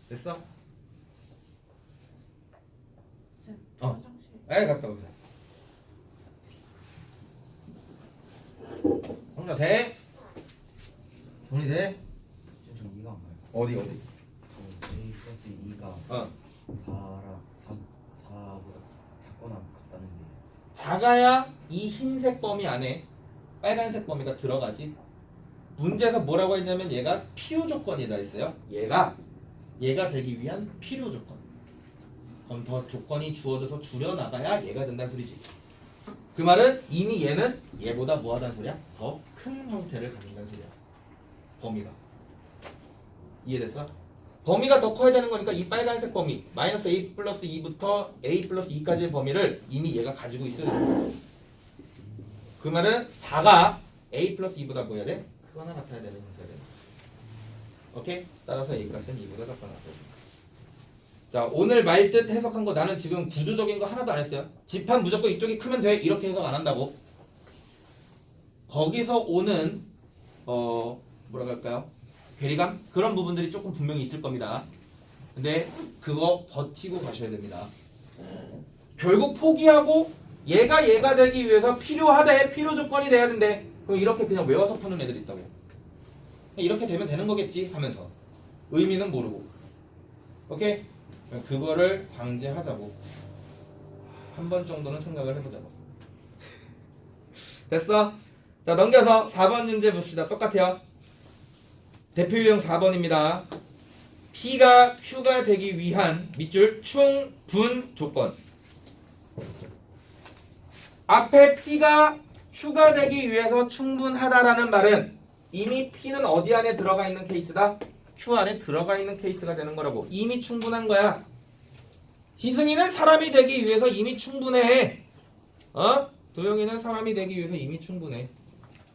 Speaker 1: 됐어?
Speaker 3: 쌤,
Speaker 1: 어.
Speaker 3: 화장실.
Speaker 1: 갔다 오세요. 혼자 돼? 돈이 돼?
Speaker 2: 좀 이해가 안 가요.
Speaker 1: 어디?
Speaker 2: A 플러스 2가 4보다 작거나 같다는 게
Speaker 1: 작아야 이 흰색 범위 안에 빨간색 범위가 들어가지. 문제에서 뭐라고 했냐면 얘가 필요 조건이다 했어요. 얘가 되기 위한 필요 조건. 그럼 더 조건이 주어져서 줄여나가야 얘가 된다는 소리지. 그 말은 이미 얘는 얘보다 뭐하다는 소리야? 더 큰 형태를 갖는다는 소리야. 범위가. 이해됐어? 범위가 더 커야 되는 거니까 이 빨간색 범위 마이너스 a 플러스 2부터 a 플러스 2까지의 범위를 이미 얘가 가지고 있어야 돼. 그 말은 4가 a 플러스 2보다 뭐 해야 돼? 크거나 같아야 되는 형태가 돼. 오케이? 따라서 a 값은 2보다 작거나 같아야 돼. 자, 오늘 말뜻 해석한 거 나는 지금 구조적인 거 하나도 안 했어요. 집합 무조건 이쪽이 크면 돼 이렇게 해석 안 한다고. 거기서 오는 뭐라고 할까요? 괴리감? 그런 부분들이 조금 분명히 있을 겁니다. 근데 그거 버티고 가셔야 됩니다. 결국 포기하고 얘가 되기 위해서 필요하대, 필요 조건이 돼야 된대. 그럼 이렇게 그냥 외워서 푸는 애들 있다고. 이렇게 되면 되는 거겠지 하면서 의미는 모르고. 오케이? 그거를 방지하자고. 한 번 정도는 생각을 해보자고. 됐어? 자, 넘겨서 4번 문제 봅시다. 똑같아요. 대표 유형 4번입니다. P가 Q가 되기 위한 밑줄 충분 조건. 앞에 P가 Q가 되기 위해서 충분하다라는 말은 이미 P는 어디 안에 들어가 있는 케이스다? Q 안에 들어가 있는 케이스가 되는 거라고. 이미 충분한 거야. 희승이는 사람이 되기 위해서 이미 충분해. 도영이는 사람이 되기 위해서 이미 충분해.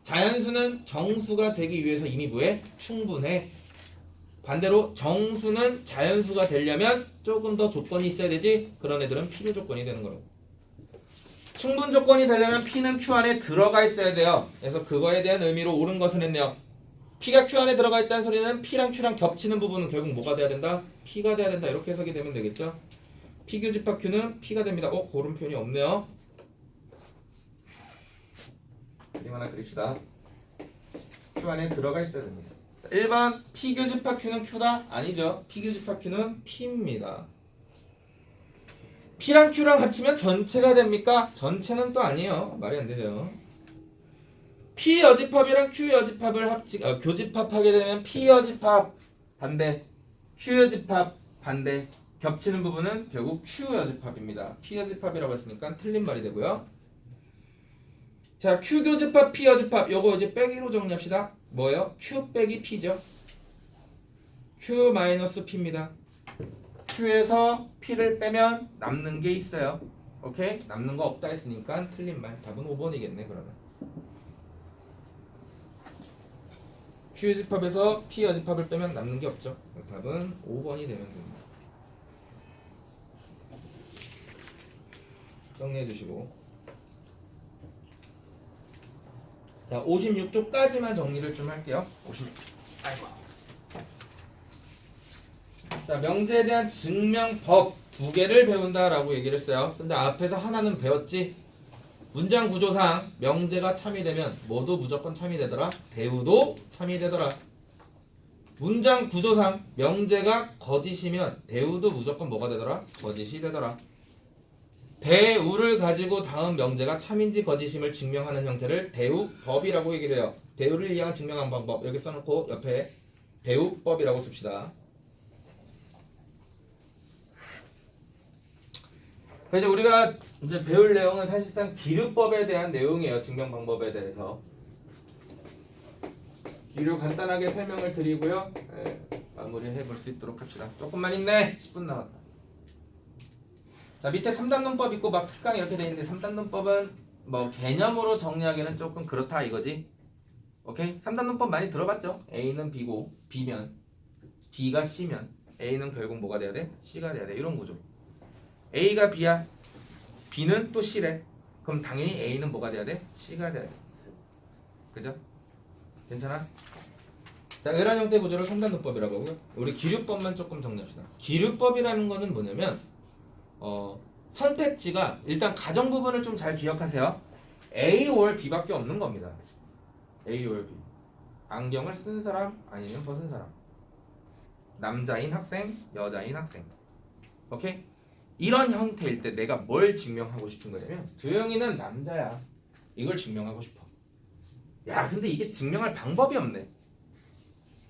Speaker 1: 자연수는 정수가 되기 위해서 이미 뭐해? 충분해. 반대로 정수는 자연수가 되려면 조금 더 조건이 있어야 되지. 그런 애들은 필요 조건이 되는 거라고. 충분 조건이 되려면 P는 Q 안에 들어가 있어야 돼요. 그래서 그거에 대한 의미로 옳은 것은 했네요. P가 Q 안에 들어가 있다는 소리는 P랑 Q랑 겹치는 부분은 결국 뭐가 돼야 된다? P가 돼야 된다. 이렇게 해석이 되면 되겠죠. P 교집합 Q는 P가 됩니다. 그런 표현이 없네요. 그림 하나 그립시다. Q 안에 들어가 있어야 됩니다. 1번 P 교집합 Q는 Q다? 아니죠. P 교집합 Q는 P입니다. P랑 Q랑 합치면 전체가 됩니까? 전체는 또 아니에요. 말이 안 되죠. P 여집합이랑 Q 여집합을 교집합하게 되면 P 여집합 반대, Q 여집합 반대. 겹치는 부분은 결국 Q 여집합입니다. P 여집합이라고 했으니까 틀린 말이 되고요. 자, Q 교집합, P 여집합. 요거 이제 빼기로 정리합시다. 뭐예요? Q 빼기 P죠. Q 마이너스 P입니다. Q에서 P를 빼면 남는 게 있어요. 오케이? 남는 거 없다 했으니까 틀린 말. 답은 5번이겠네 그러면. Q 여집합에서 P 여집합을 빼면 남는 게 없죠. 답은 5번이 되면 됩니다. 정리해 주시고. 자, 56쪽까지만 정리를 좀 할게요. 56쪽. 아이고. 자, 명제에 대한 증명법 2개를 배운다라고 얘기를 했어요. 근데 앞에서 하나는 배웠지? 문장 구조상 명제가 참이 되면 뭐도 무조건 참이 되더라? 대우도 참이 되더라. 문장 구조상 명제가 거짓이면 대우도 무조건 뭐가 되더라? 거짓이 되더라. 대우를 가지고 다음 명제가 참인지 거짓임을 증명하는 형태를 대우법이라고 얘기를 해요. 대우를 이해한 증명한 방법 여기 써놓고 옆에 대우법이라고 씁시다. 그래서 우리가 이제 배울 내용은 사실상 기류법에 대한 내용이에요. 증명 방법에 대해서. 기류 간단하게 설명을 드리고요. 마무리해 볼 수 있도록 합시다. 조금만 있네. 10분 남았다. 자, 밑에 3단 논법 있고 막 특강 이렇게 돼 있는데 3단 논법은 뭐 개념으로 정리하기는 조금 그렇다 이거지. 오케이? 3단 논법 많이 들어봤죠? A는 B고 B면 B가 C면 A는 결국 뭐가 돼야 돼? C가 돼야 돼. 이런 거죠. A가 B야. B는 또 C래. 그럼 당연히 A는 뭐가 돼야 돼? C가 돼야 돼. 그죠? 괜찮아? 자, 이런 형태의 구조를 3단 논법이라고 하고요. 우리 기류법만 조금 정리합시다. 기류법이라는 거는 뭐냐면 선택지가 일단 가정 부분을 좀 잘 기억하세요. A or B밖에 없는 겁니다. A or B. 안경을 쓴 사람 아니면 벗은 사람. 남자인 학생, 여자인 학생. 오케이? 이런 형태일 때 내가 뭘 증명하고 싶은 거냐면 도영이는 남자야. 이걸 증명하고 싶어. 야, 근데 이게 증명할 방법이 없네.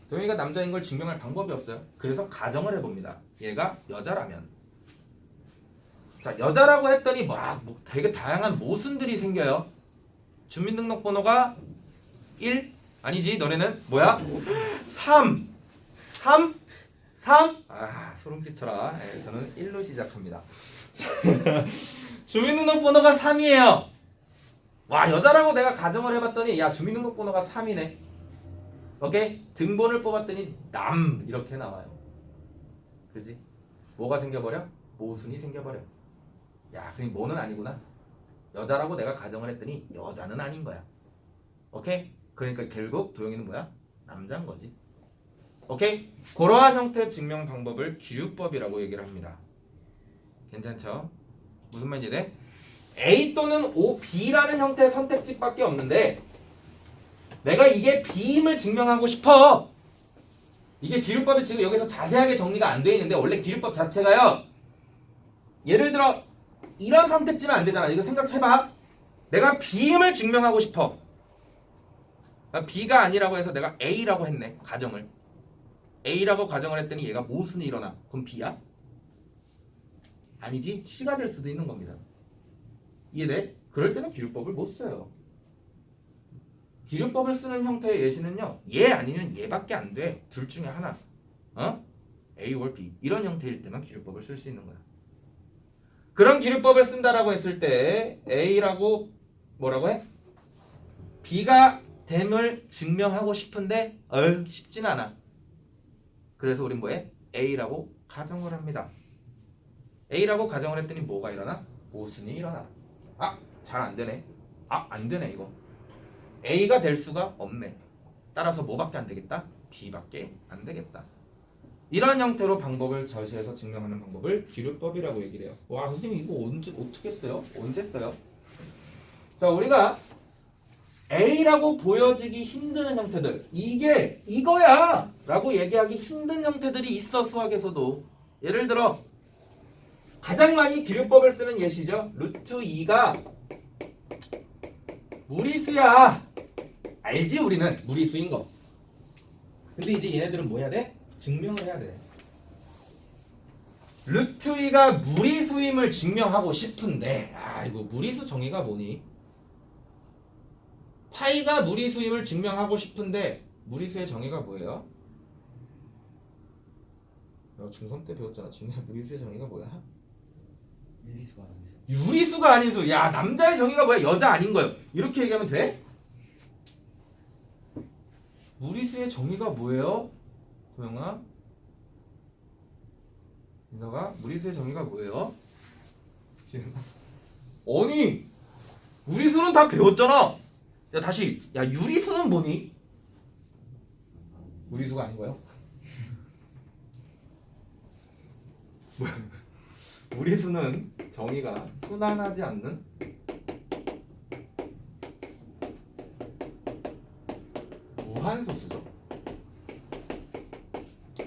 Speaker 1: 도영이가 남자인 걸 증명할 방법이 없어요. 그래서 가정을 해봅니다. 얘가 여자라면. 자, 여자라고 했더니 뭐 되게 다양한 모순들이 생겨요. 주민등록번호가 1? 아니지, 너네는 뭐야? 3! 3? 3? 소름 끼쳐라. 저는 1로 시작합니다. 주민등록번호가 3이에요. 와, 여자라고 내가 가정을 해봤더니 야, 주민등록번호가 3이네. 오케이? 등본을 뽑았더니 남 이렇게 나와요. 그지? 뭐가 생겨버려? 모순이 생겨버려. 야, 그럼 뭐는 아니구나. 여자라고 내가 가정을 했더니 여자는 아닌 거야. 오케이? 그러니까 결국 도영이는 뭐야? 남자인 거지. 오케이? 그러한 형태의 증명 방법을 기류법이라고 얘기를 합니다. 괜찮죠? 무슨 말인지 돼? A 또는 O, B라는 형태의 선택지밖에 없는데 내가 이게 B임을 증명하고 싶어. 이게 기류법이 지금 여기서 자세하게 정리가 안 돼 있는데 원래 기류법 자체가요. 예를 들어 이런 선택지는 안 되잖아. 이거 생각해봐. 내가 B임을 증명하고 싶어. B가 아니라고 해서 내가 A라고 했네. 가정을. A라고 가정을 했더니 얘가 모순이 일어나. 그럼 B야? 아니지. C가 될 수도 있는 겁니다. 이해돼? 그럴 때는 기류법을 못 써요. 기류법을 쓰는 형태의 예시는요. 얘 아니면 얘밖에 안 돼. 둘 중에 하나. A or B. 이런 형태일 때만 기류법을 쓸 수 있는 거야. 그런 기류법을 쓴다라고 했을 때 A라고 뭐라고 해? B가 됨을 증명하고 싶은데 쉽진 않아. 그래서 우린 뭐해? A라고 가정을 합니다. A라고 가정을 했더니 뭐가 일어나? 모순이 일어나. 잘 안 되네. 안 되네 이거. A가 될 수가 없네. 따라서 뭐밖에 안 되겠다? B밖에 안 되겠다. 이런 형태로 방법을 저시해서 증명하는 방법을 기류법이라고 얘기를 해요. 와 선생님 이거 언제 어떻게 써요? 언제 써요? 자 우리가 A라고 보여지기 힘든 형태들 이게 이거야 라고 얘기하기 힘든 형태들이 있어 수학에서도. 예를 들어 가장 많이 기류법을 쓰는 예시죠. 루트 2가 무리수야. 알지 우리는 무리수인 거. 근데 이제 얘네들은 뭐 해야 돼? 증명을 해야 돼. 루트 2가 무리수임을 증명하고 싶은데 이거 무리수 정의가 뭐니? 파이가 무리수임을 증명하고 싶은데 무리수의 정의가 뭐예요? 중3 때 배웠잖아. 진우야 무리수의 정의가 뭐야?
Speaker 2: 유리수가 아니죠.
Speaker 1: 유리수가 아닌 수. 야 남자의 정의가 뭐야? 여자 아닌 거예요. 이렇게 얘기하면 돼? 무리수의 정의가 뭐예요? 도영아? 민서가 무리수의 정의가 뭐예요? 아니 무리수는 다 배웠잖아. 야 다시 유리수는 뭐니? 무리수가 아닌 거예요? 무리수는 정의가 순환하지 않는 무한소수죠.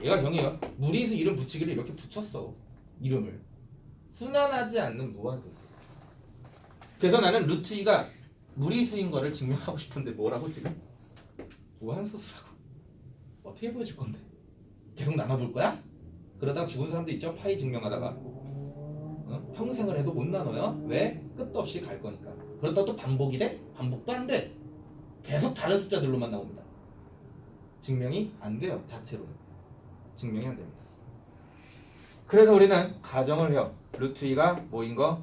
Speaker 1: 얘가 정의야. 무리수 이름 붙이기를 이렇게 붙였어. 이름을 순환하지 않는 무한소수. 그래서 나는 루트 2가 무리수인 거를 증명하고 싶은데 뭐라고 지금? 무한소수라고. 어떻게 보여줄 건데? 계속 나눠볼 거야? 그러다가 죽은 사람도 있죠. 파이 증명하다가 평생을 해도 못 나눠요. 왜? 끝도 없이 갈 거니까. 그렇다고 또 반복이 돼? 반복도 안 돼. 계속 다른 숫자들로만 나옵니다. 증명이 안 돼요. 자체로는 증명이 안 됩니다. 그래서 우리는 가정을 해요. 루트 2가 뭐인 거?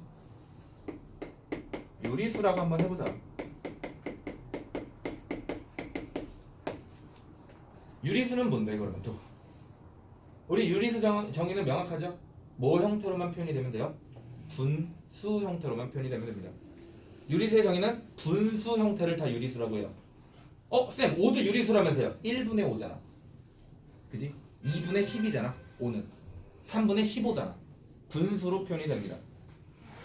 Speaker 1: 유리수라고 한번 해보자. 유리수는 뭔데 그러면 또? 우리 유리수 정의는 명확하죠? 뭐 형태로만 표현이 되면 돼요? 분수 형태로만 표현이 되면 됩니다. 유리수의 정의는 분수 형태를 다 유리수라고 해요. 쌤 5도 유리수라면서요. 1분의 5잖아. 그지? 2분의 10이잖아. 5는 3분의 15잖아. 분수로 표현이 됩니다.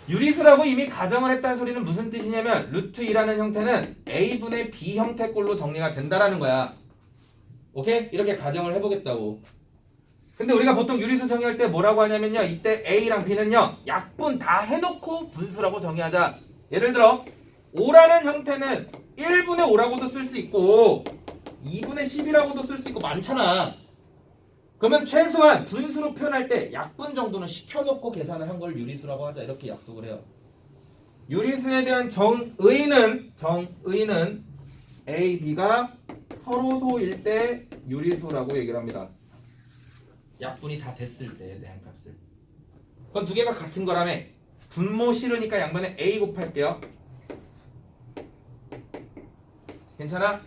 Speaker 1: 유리수라고 이미 가정을 했다는 소리는 무슨 뜻이냐면 루트 2라는 형태는 A분의 B 형태꼴로 정리가 된다라는 거야. 오케이? 이렇게 가정을 해보겠다고. 근데 우리가 보통 유리수 정의할 때 뭐라고 하냐면요. 이때 A랑 B는요. 약분 다 해놓고 분수라고 정의하자. 예를 들어 5라는 형태는 1분의 5라고도 쓸 수 있고 2분의 10이라고도 쓸 수 있고 많잖아. 그러면 최소한 분수로 표현할 때 약분 정도는 시켜놓고 계산을 한 걸 유리수라고 하자. 이렇게 약속을 해요. 유리수에 대한 정의는 A, B가 서로소일 때 유리수라고 얘기를 합니다. 약분이 다 됐을 때에 대한 값을. 그건 두 개가 같은 거라며. 분모 싫으니까 양변에 A 곱할게요. 괜찮아?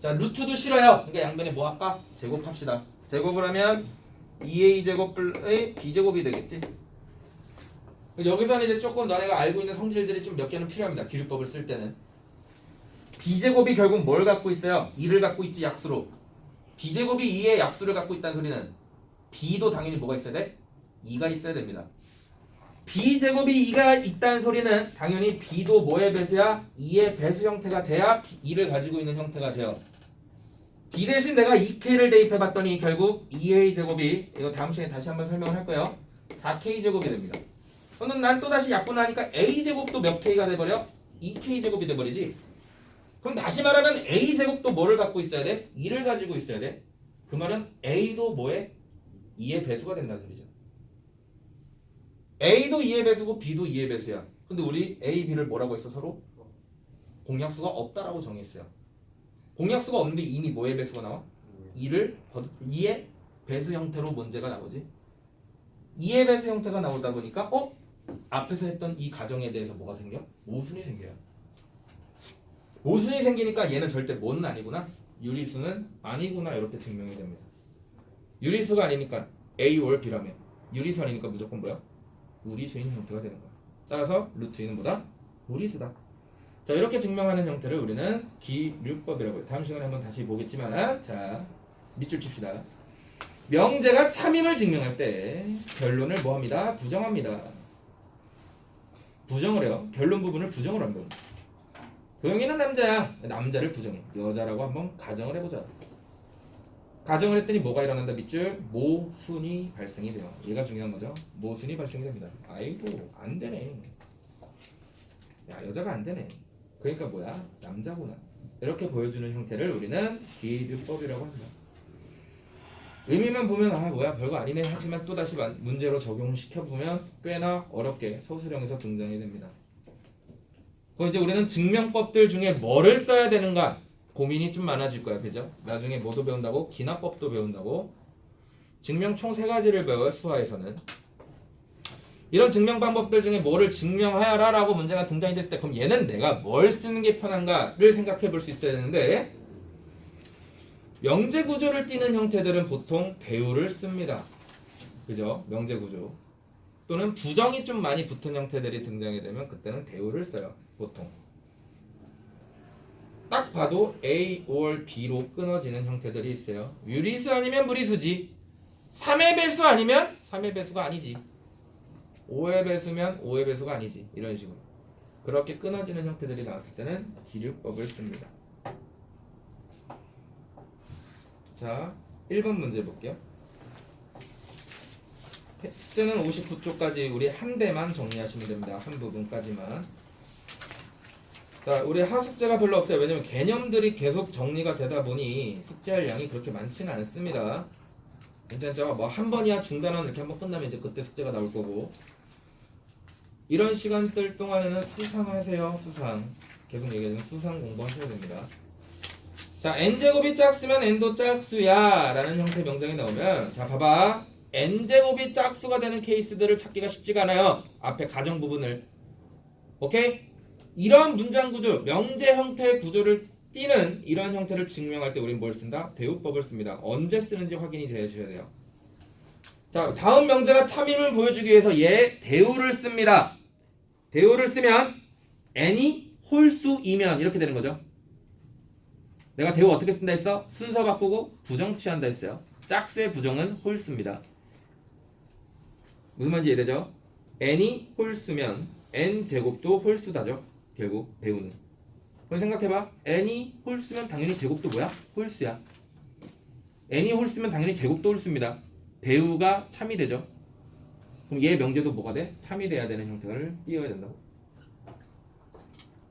Speaker 1: 자 루트도 싫어요. 그러니까 양변에 뭐 할까? 제곱합시다. 제곱을 하면 2a제곱의 b제곱이 되겠지. 여기서는 이제 조금 너네가 알고 있는 성질들이 좀 몇 개는 필요합니다. 기류법을 쓸 때는. b제곱이 결국 뭘 갖고 있어요? 2를 갖고 있지 약수로. b제곱이 2의 약수를 갖고 있다는 소리는 b도 당연히 뭐가 있어야 돼? 2가 있어야 됩니다. b제곱이 2가 있다는 소리는 당연히 b도 뭐의 배수야? 2의 배수 형태가 돼야 2를 가지고 있는 형태가 돼요. b 대신 내가 2k를 대입해봤더니 결국 2a 제곱이 이거 다음 시간에 다시 한번 설명을 할 거예요. 4k 제곱이 됩니다. 그러면 난 또다시 약분을 하니까 a 제곱도 몇 k가 돼버려? 2k 제곱이 돼버리지. 그럼 다시 말하면 a제곱도 뭐를 갖고 있어야 돼? 2를 가지고 있어야 돼. 그 말은 a도 뭐에? 2의 배수가 된다는 소리죠. a도 2의 배수고 b도 2의 배수야. 근데 우리 a, b를 뭐라고 했어 서로? 공약수가 없다라고 정했어요. 공약수가 없는데 이미 뭐의 배수가 나와? 2의 배수 형태로 문제가 나오지. 2의 배수 형태가 나오다 보니까 앞에서 했던 이 가정에 대해서 뭐가 생겨? 모순이 생겨요. 모순이 생기니까 얘는 절대 뭐는 아니구나, 유리수는 아니구나, 이렇게 증명이 됩니다. 유리수가 아니니까 A or B라면 유리수 아니니까 무조건 뭐야? 무리수인 형태가 되는 거야. 따라서 루트 2는 뭐다? 무리수다. 자, 이렇게 증명하는 형태를 우리는 기류법이라고 해요. 다음 시간에 한번 다시 보겠지만, 자, 밑줄 칩시다. 명제가 참임을 증명할 때 결론을 뭐합니다? 부정합니다. 부정을 해요. 결론 부분을 부정을 한다. 도영이는 남자야. 남자를 부정해. 여자라고 한번 가정을 해보자. 가정을 했더니 뭐가 일어난다? 밑줄 모순이 발생이 돼요. 얘가 중요한 거죠. 모순이 발생이 됩니다. 아이고 안 되네. 야, 여자가 안 되네. 그러니까 뭐야? 남자구나. 이렇게 보여주는 형태를 우리는 기류법이라고 합니다. 의미만 보면 뭐야 별거 아니네 하지만 또다시 문제로 적용시켜보면 꽤나 어렵게 서술형에서 등장이 됩니다. 그럼 이제 우리는 증명법들 중에 뭐를 써야 되는가 고민이 좀 많아질 거야. 그죠? 나중에 뭐도 배운다고? 기납법도 배운다고. 증명 총 3가지를 배워요. 수화에서는. 이런 증명 방법들 중에 뭐를 증명하여라 라고 문제가 등장이 됐을 때 그럼 얘는 내가 뭘 쓰는 게 편한가를 생각해 볼 수 있어야 되는데, 명제 구조를 띠는 형태들은 보통 대우를 씁니다. 그죠? 명제 구조. 또는 부정이 좀 많이 붙은 형태들이 등장이 되면 그때는 대우를 써요. 보통. 딱 봐도 A or B로 끊어지는 형태들이 있어요. 유리수 아니면 무리수지. 3의 배수 아니면 3의 배수가 아니지. 5의 배수면 5의 배수가 아니지. 이런 식으로. 그렇게 끊어지는 형태들이 나왔을 때는 기류법을 씁니다. 자, 1번 문제 볼게요. 숙제는 59쪽까지 우리 한 대만 정리하시면 됩니다. 한 부분까지만. 자, 우리 하숙제가 별로 없어요. 왜냐면 개념들이 계속 정리가 되다 보니 숙제할 양이 그렇게 많지는 않습니다. 괜찮죠? 뭐 한 번이야 중단원 이렇게 한번 끝나면 이제 그때 숙제가 나올 거고. 이런 시간들 동안에는 수상하세요. 수상. 계속 얘기하면 수상 공부하셔야 됩니다. 자, n제곱이 짝수면 n도 짝수야 라는 형태 명정이 나오면, 자 봐봐, n제곱이 짝수가 되는 케이스들을 찾기가 쉽지가 않아요. 앞에 가정 부분을. 오케이? 이런 문장 구조, 명제 형태의 구조를 띠는 이런 형태를 증명할 때 우린 뭘 쓴다? 대우법을 씁니다. 언제 쓰는지 확인이 되셔야 돼요. 자, 다음 명제가 참임을 보여주기 위해서 얘 대우를 씁니다. 대우를 쓰면 n이 홀수이면 이렇게 되는 거죠. 내가 대우 어떻게 쓴다 했어? 순서 바꾸고 부정 취한다 했어요. 짝수의 부정은 홀수입니다. 무슨 말인지 이해되죠? n이 홀수면 n제곱도 홀수다죠. 결국 대우는. 그럼 생각해봐. n이 홀수면 당연히 제곱도 뭐야? 홀수야. n이 홀수면 당연히 제곱도 홀수입니다. 대우가 참이 되죠. 그럼 얘 명제도 뭐가 돼? 참이 돼야 되는 형태를 띄워야 된다고.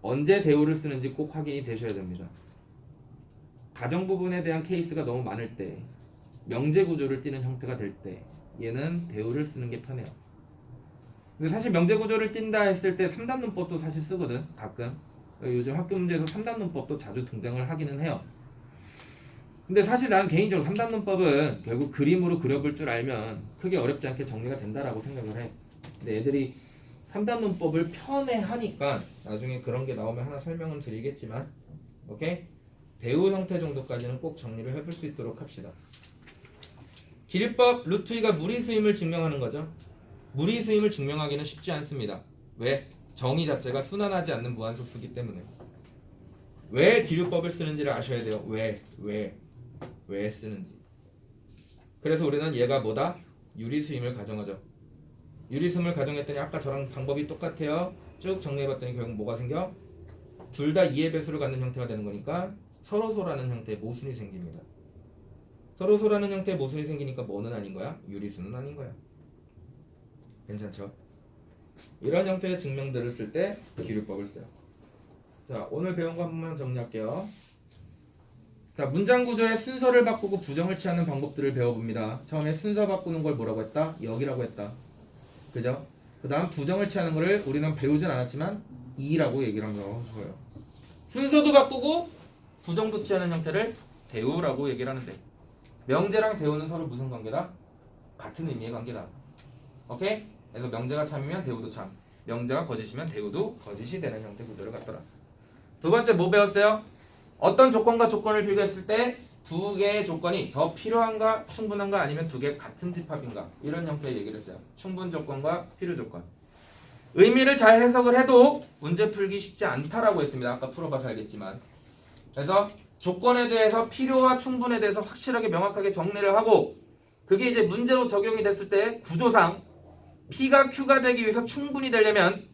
Speaker 1: 언제 대우를 쓰는지 꼭 확인이 되셔야 됩니다. 가정 부분에 대한 케이스가 너무 많을 때, 명제 구조를 띠는 형태가 될 때 얘는 대우를 쓰는 게 편해요. 근데 사실 명제 구조를 띈다 했을 때 3단 문법도 사실 쓰거든. 가끔 요즘 학교 문제에서 3단 문법도 자주 등장을 하기는 해요. 근데 사실 나는 개인적으로 3단 문법은 결국 그림으로 그려볼 줄 알면 크게 어렵지 않게 정리가 된다라고 생각을 해. 근데 애들이 3단 문법을 편애하니까 나중에 그런 게 나오면 하나 설명은 드리겠지만, 오케이? 대우 형태 정도까지는 꼭 정리를 해볼 수 있도록 합시다. 기류법 루트 2가 무리수임을 증명하는 거죠. 무리수임을 증명하기는 쉽지 않습니다. 왜? 정의 자체가 순환하지 않는 무한소수기 때문에. 왜 기류법을 쓰는지를 아셔야 돼요. 왜 쓰는지. 그래서 우리는 얘가 뭐다? 유리수임을 가정하죠. 유리수임을 가정했더니 아까 저랑 방법이 똑같아요. 쭉 정리해봤더니 결국 뭐가 생겨? 둘 다 2의 배수를 갖는 형태가 되는 거니까 서로소라는 형태의 모순이 생깁니다. 서로소라는 형태의 모순이 생기니까 뭐는 아닌 거야? 유리수는 아닌 거야. 괜찮죠? 이런 형태의 증명들을 쓸 때 기류법을 써요. 자, 자, 오늘 배운 거 한 번만 정리할게요. 자, 문장 구조의 순서를 바꾸고 부정을 취하는 방법들을 배워봅니다. 처음에 순서 바꾸는 걸 뭐라고 했다? 여기라고 했다. 그죠? 그 다음 부정을 취하는 거를 우리는 배우진 않았지만 이라고 얘기를 한 거예요. 순서도 바꾸고 부정도 취하는 형태를 대우라고 얘기를 하는데, 명제랑 대우는 서로 무슨 관계다? 같은 의미의 관계다. 오케이? 그래서 명제가 참이면 대우도 참, 명제가 거짓이면 대우도 거짓이 되는 형태 구조를 갖더라. 두 번째 뭐 배웠어요? 어떤 조건과 조건을 비교했을 때 두 개의 조건이 더 필요한가, 충분한가, 아니면 두 개 같은 집합인가, 이런 형태의 얘기를 했어요. 충분 조건과 필요 조건. 의미를 잘 해석을 해도 문제 풀기 쉽지 않다라고 했습니다. 아까 풀어봐서 알겠지만. 그래서 조건에 대해서, 필요와 충분에 대해서 확실하게 명확하게 정리를 하고, 그게 이제 문제로 적용이 됐을 때 구조상 P가 Q가 되기 위해서 충분히 되려면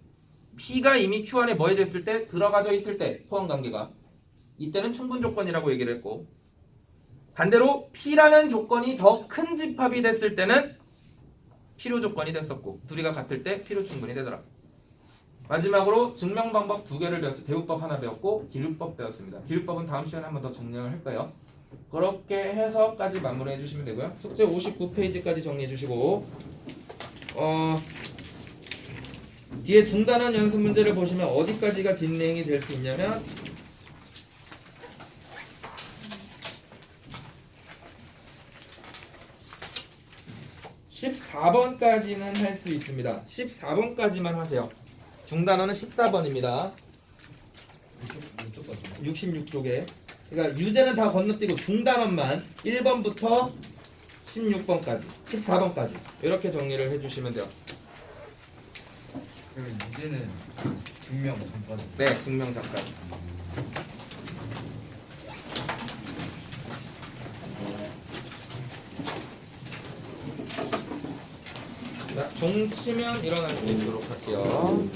Speaker 1: P가 이미 Q 안에 뭐해져 있을 때, 들어가져 있을 때, 포함관계가, 이때는 충분 조건이라고 얘기를 했고, 반대로 P라는 조건이 더 큰 집합이 됐을 때는 필요 조건이 됐었고, 둘이가 같을 때 필요 충분이 되더라. 마지막으로 증명 방법 두 개를 배웠어요. 대우법 하나 배웠고 기류법 배웠습니다. 기류법은 다음 시간에 한 번 더 정리를 할 거예요. 그렇게 해서까지 마무리해 주시면 되고요. 숙제 59페이지까지 정리해 주시고, 뒤에 중단한 연습 문제를 보시면 어디까지가 진행이 될 수 있냐면, 14번까지는 할 수 있습니다. 14번까지만 하세요. 중단어는 14번입니다. 66쪽에. 그러니까 유제는 다 건너뛰고 중단어만 1번부터 16번까지, 14번까지 이렇게 정리를 해주시면 돼요.
Speaker 2: 그럼 이제는 증명 잠깐.
Speaker 1: 네, 증명 잠깐. 자, 종 치면 일어날 수 있도록 할게요.